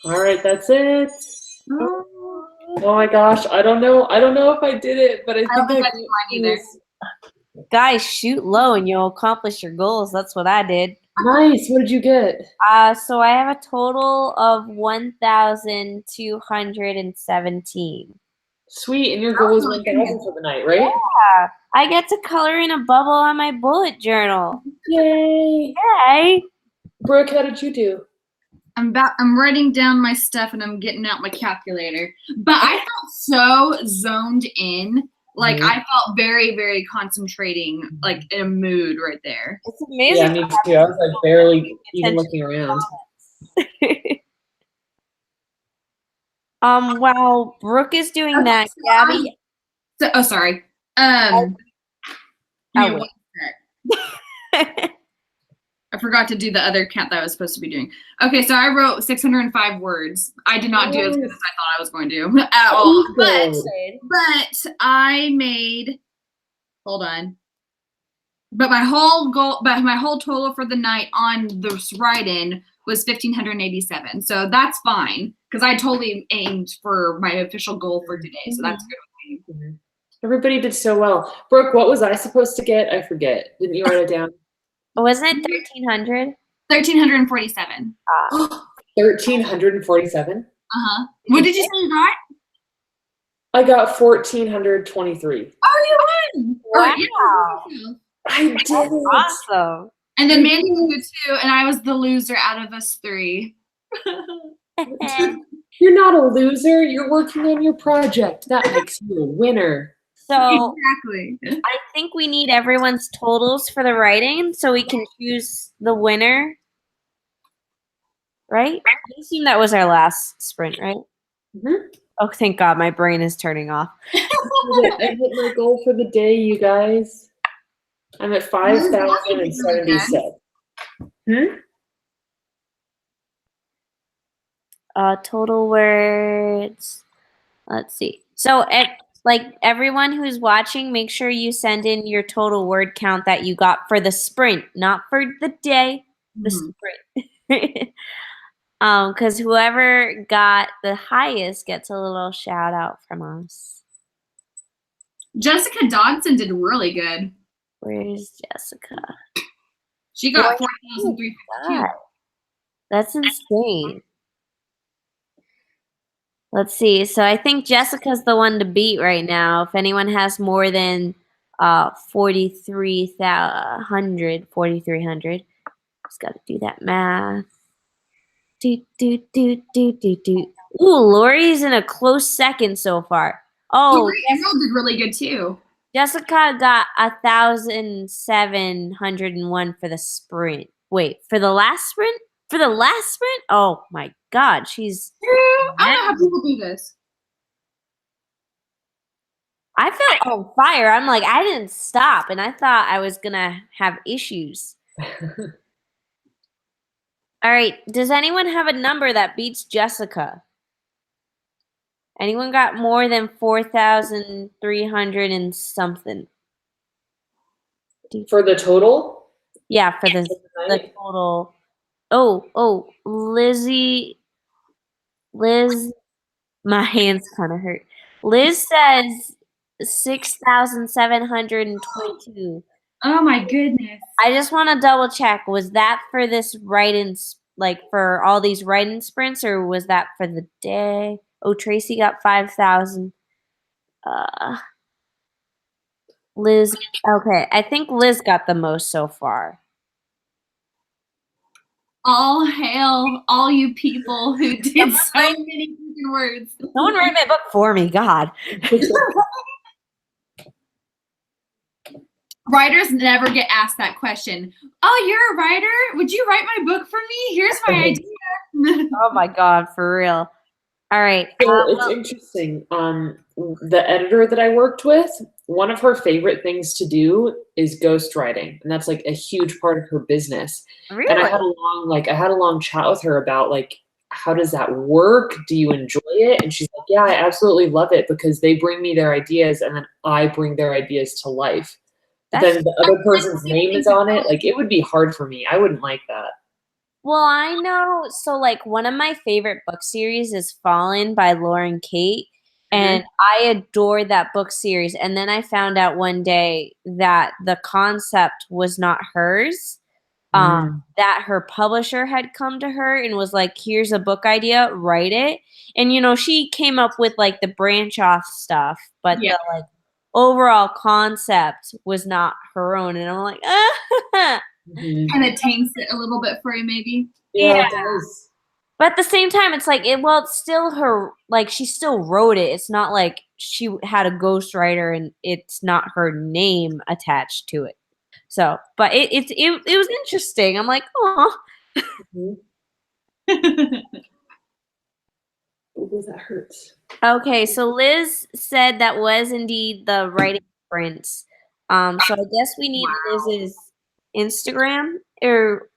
All right, that's it. Oh my gosh, I don't know if I did it, but I think I did mine either. Guys, shoot low and you'll accomplish your goals. That's what I did. Nice. What did you get? So I have a total of 1,217. Sweet, and your goal is 1,000 for the night, right? Yeah, I get to color in a bubble on my bullet journal. Yay! Yay! Brooke, how did you do? I'm writing down my stuff and I'm getting out my calculator. But I felt so zoned in. Like I felt very, very concentrating, like in a mood right there. It's amazing. Yeah, me too. I was like barely even looking around. While Brooke is doing that, Gabby. Sorry. Wait. I forgot to do the other count that I was supposed to be doing. Okay, so I wrote 605 words. I did not do as good as I thought I was going to at all. But I made, hold on. But my whole total for the night on this write-in was 1,587. So that's fine because I totally aimed for my official goal for today. So that's good with me. Everybody did so well. Brooke, what was I supposed to get? I forget. Didn't you write it down? Wasn't it 1,300? 1,347. 1,347? Uh-huh. What did you say you got? I got 1,423. Oh, you won! Wow. I did it. Awesome. And then Mandy did too, and I was the loser out of us three. You're not a loser. You're working on your project. That makes you a winner. So exactly. I think we need everyone's totals for the writing so we can choose the winner. Right? I assume that was our last sprint, right? Mm-hmm. Oh, thank God, my brain is turning off. I hit my goal for the day, you guys. I'm at 5,077. Total words. Let's see. So, like everyone who's watching, make sure you send in your total word count that you got for the sprint, not for the day, the sprint. Because whoever got the highest gets a little shout out from us. Jessica Dodson did really good. Where's Jessica? She got 4,352. That's insane. Let's see. So I think Jessica's the one to beat right now. If anyone has more than 4,300, just got to do that math. Ooh, Lori's in a close second so far. Oh, Lori Emerald did really good too. Jessica got 1,701 for the sprint. Wait, for the last sprint? For the last sprint? Oh my God, she's. I don't know how people do this. I felt on fire. I'm like, I didn't stop, and I thought I was gonna have issues. All right, does anyone have a number that beats Jessica? Anyone got more than 4,300 and something? For the total? Yeah, for the total. Oh, Liz, my hands kind of hurt. Liz says 6,722. Oh my goodness. I just want to double check. Was that for this write-in, like for all these write-in sprints, or was that for the day? Oh, Tracy got 5,000. Liz, okay. I think Liz got the most so far. All hail all you people who did so many freaking words. No one wrote my book for me, God. Writers never get asked that question. Oh, you're a writer? Would you write my book for me? Here's my idea. Oh my God, for real. All right. So it's interesting. The editor that I worked with, one of her favorite things to do is ghostwriting, and that's like a huge part of her business. Really? And I had a long chat with her about like, how does that work? Do you enjoy it? And she's like, yeah, I absolutely love it because they bring me their ideas, and then I bring their ideas to life. Then the other person's name is on it. Like, it would be hard for me. I wouldn't like that. Well, I know. So, like, one of my favorite book series is Fallen by Lauren Kate. And I adored that book series. And then I found out one day that the concept was not hers, that her publisher had come to her and was like, here's a book idea, write it. And, you know, she came up with, like, the branch off stuff. But the, like, overall concept was not her own. And I'm like, And it taints it a little bit for you, maybe. Yeah, it does. But at the same time, it's like, it's still her, like, she still wrote it. It's not like she had a ghostwriter and it's not her name attached to it. So, but it was interesting. I'm like, oh. That hurts. Okay, so Liz said that was indeed the writing sprints. So I guess we need Liz's Instagram or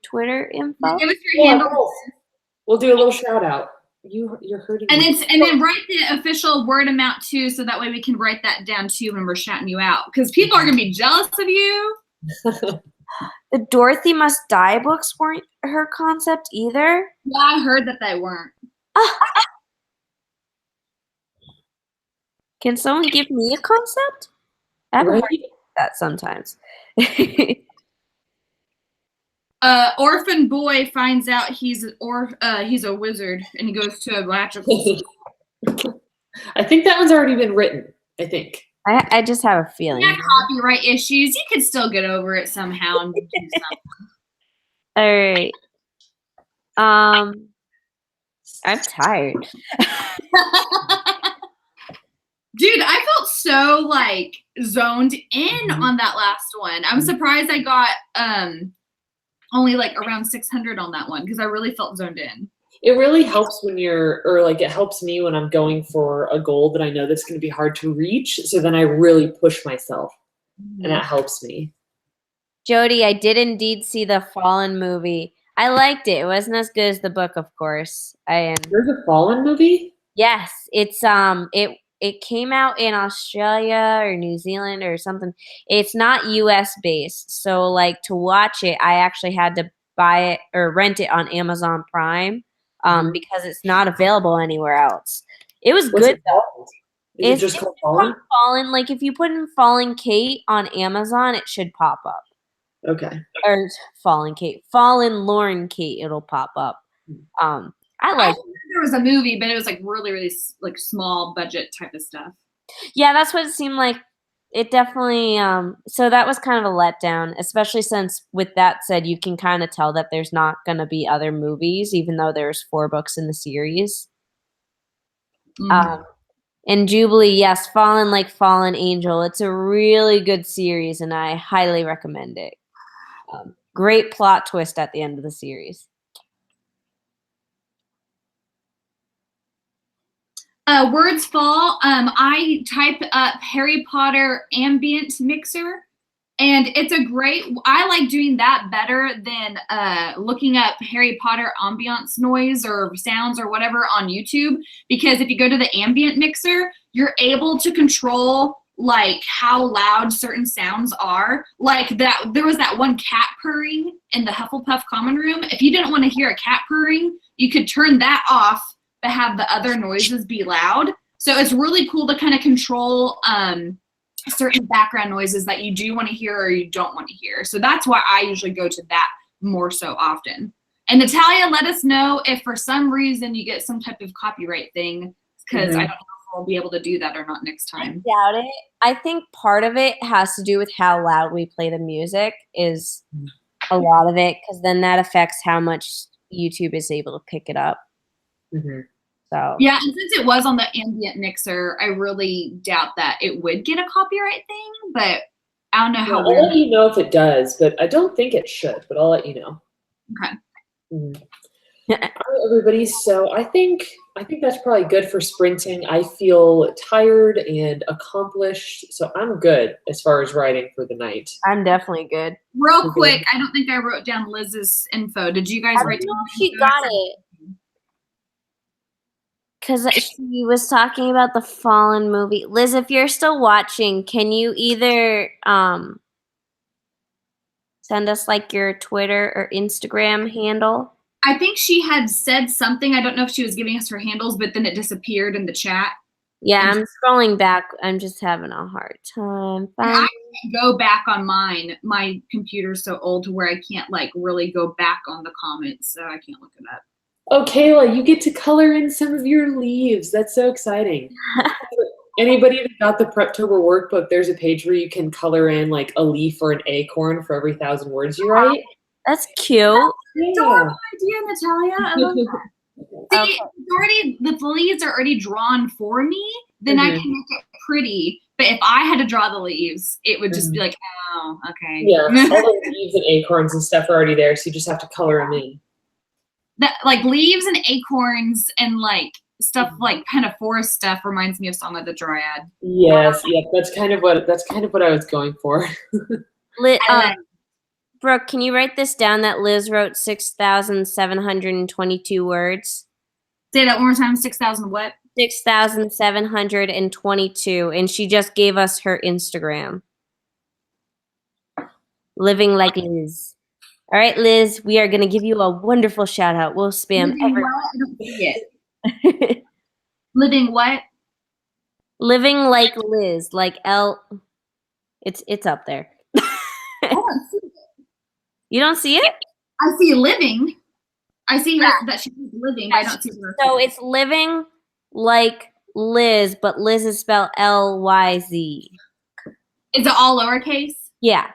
Twitter info. Give us your handle. We'll do a little shout out. You're hurting me. And then write the official word amount too, so that way we can write that down too when we're shouting you out. Because people are gonna be jealous of you. The Dorothy Must Die books weren't her concept either. Yeah, I heard that they weren't. Can someone give me a concept? I haven't heard that sometimes. Orphan boy finds out he's a wizard and he goes to a magical school. I think that one's already been written. I think. I just have a feeling. Yeah, copyright issues. You could still get over it somehow and do something. All right. I'm tired. Dude, I felt so like zoned in on that last one. I'm surprised I got only like around 600 on that one because I really felt zoned in. It really helps when it helps me when I'm going for a goal that I know that's going to be hard to reach. So then I really push myself, and that helps me. Jody, I did indeed see the Fallen movie. I liked it. It wasn't as good as the book, of course. There's a Fallen movie? Yes, it's it came out in Australia or New Zealand or something. It's not US based. So like to watch it, I actually had to buy it or rent it on Amazon Prime because it's not available anywhere else. It was What's good it though. called? Is it just called Fallen? Fallen, like if you put in Fallen Kate on Amazon, it should pop up. Okay. Or Fallen Kate. Fallen Lauren Kate, it'll pop up. I like it. There was a movie, but it was like really like small budget type of stuff. Yeah, that's what it seemed like. It definitely so that was kind of a letdown, especially since with that said, you can kind of tell that there's not going to be other movies even though there's 4 books in the series. And Jubilee, yes, Fallen like Fallen Angel. It's a really good series and I highly recommend it. Great plot twist at the end of the series. Words fall. I type up Harry Potter ambient mixer, and it's a great. I like doing that better than looking up Harry Potter ambiance noise or sounds or whatever on YouTube. Because if you go to the ambient mixer, you're able to control like how loud certain sounds are. Like that, there was that one cat purring in the Hufflepuff common room. If you didn't want to hear a cat purring, you could turn that off, but have the other noises be loud. So it's really cool to kind of control certain background noises that you do want to hear or you don't want to hear. So that's why I usually go to that more so often. And Natalia, let us know if for some reason you get some type of copyright thing, because I don't know if we'll be able to do that or not next time. I doubt it. I think part of it has to do with how loud we play the music is a lot of it, because then that affects how much YouTube is able to pick it up. So yeah, and since it was on the ambient mixer, I really doubt that it would get a copyright thing, but I don't know how. I'll let you know if it does, but I don't think it should, but I'll let you know. Okay. All right, everybody. So I think that's probably good for sprinting. I feel tired and accomplished, so I'm good as far as writing for the night. I'm definitely good. Real quick, I don't think I wrote down Liz's info. Did you guys write down? She got it. Because she was talking about the Fallen movie. Liz, if you're still watching, can you either send us like your Twitter or Instagram handle? I think she had said something. I don't know if she was giving us her handles, but then it disappeared in the chat. Yeah, I'm scrolling back. I'm just having a hard time. I can't go back on mine. My computer's so old to where I can't like really go back on the comments, so I can't look it up. Oh, Kayla, you get to color in some of your leaves. That's so exciting. Anybody that got the Preptober workbook, there's a page where you can color in like a leaf or an acorn for every 1,000 words you write. That's cute. Adorable idea, Natalia. I love that. See, the leaves are already drawn for me. Then I can make it pretty. But if I had to draw the leaves, it would just be like, oh, okay. Yeah, all the leaves and acorns and stuff are already there, so you just have to color them in. That like leaves and acorns and like stuff like kind of forest stuff reminds me of Song of the Dryad. Yes, yeah, that's kind of what I was going for. Brooke, can you write this down that Liz wrote 6,722 words? Say that one more time. 6,000 what? 6,722, and she just gave us her Instagram. Living like Liz. All right, Liz, we are going to give you a wonderful shout out. We'll spam everyone. I don't see it. Living what? Living like Liz, like L. It's up there. I don't see it. You don't see it? I see living. I see her that she's living, but I don't see her. So it's living like Liz, but Liz is spelled L-Y-Z. Is it all lowercase? Yeah.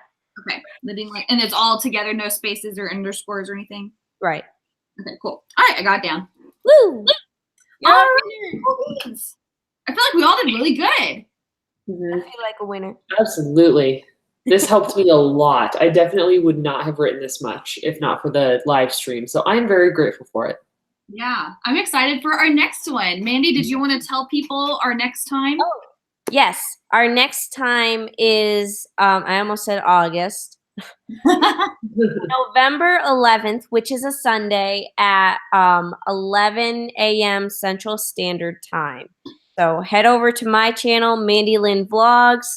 Okay. Living like, and it's all together, no spaces or underscores or anything? Right. Okay, cool. All right, I got it down. Woo! I feel like we all did really good. I feel like a winner. Absolutely. This helped me a lot. I definitely would not have written this much if not for the live stream. So I'm very grateful for it. Yeah, I'm excited for our next one. Mandy, did you want to tell people our next time? Oh, yes. Our next time is, I almost said August. November 11th, which is a Sunday at 11 a.m. Central Standard Time. So head over to my channel, Mandy Lynn Vlogs,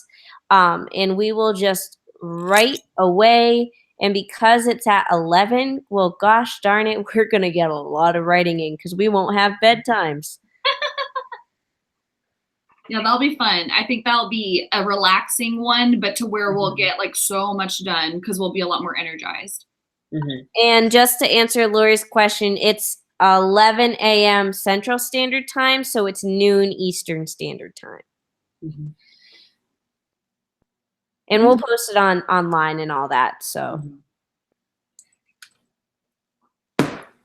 and we will just right away. And because it's at 11, well, gosh darn it, we're going to get a lot of writing in because we won't have bedtimes. Yeah, that'll be fun. I think that'll be a relaxing one, but to where we'll get like so much done because we'll be a lot more energized. And just to answer Lori's question, it's 11 a.m. Central Standard Time, so it's noon Eastern Standard Time. And we'll post it online and all that. So,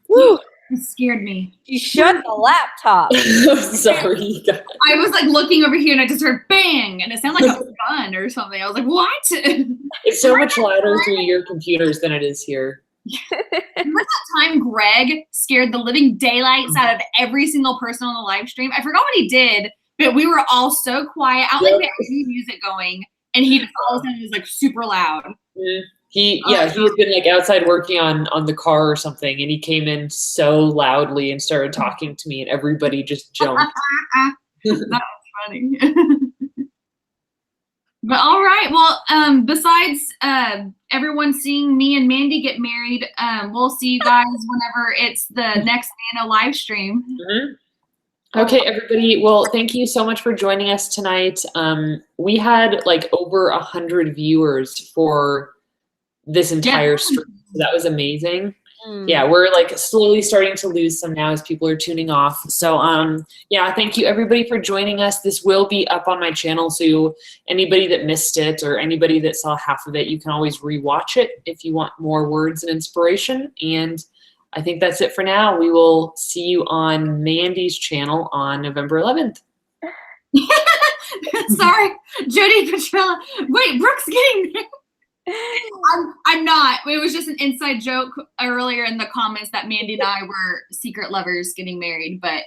woo! It scared me. You shut the laptop. I'm sorry. I was like looking over here and I just heard bang, and it sounded like a gun or something. I was like, what? It's so much louder through your computers than it is here. Remember that time Greg scared the living daylights out of every single person on the live stream? I forgot what he did, but we were all so quiet. I don't think there was any music going, and he just all of a sudden was like super loud. He had been like outside working on the car or something, and he came in so loudly and started talking to me, and everybody just jumped. That was funny. But all right, well, besides everyone seeing me and Mandy get married, we'll see you guys whenever it's the next Nano live stream. Okay, everybody. Well, thank you so much for joining us tonight. We had like over 100 viewers for this entire stream, so that was amazing. Yeah, we're like slowly starting to lose some now as people are tuning off. So yeah, thank you everybody for joining us. This will be up on my channel, so anybody that missed it or anybody that saw half of it, you can always rewatch it if you want more words and inspiration. And I think that's it for now. We will see you on Mandy's channel on November 11th. Sorry, Jody Petrella. Wait, Brooke's getting married. I'm not. It was just an inside joke earlier in the comments that Mandy and I were secret lovers getting married, but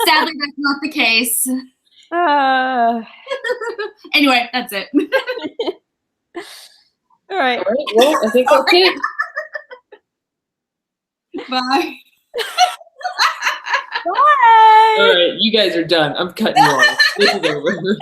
sadly that's not the case. Anyway, that's it. All right. Well, I think that's it. Bye. Bye. All right, you guys are done. I'm cutting you off. This is over.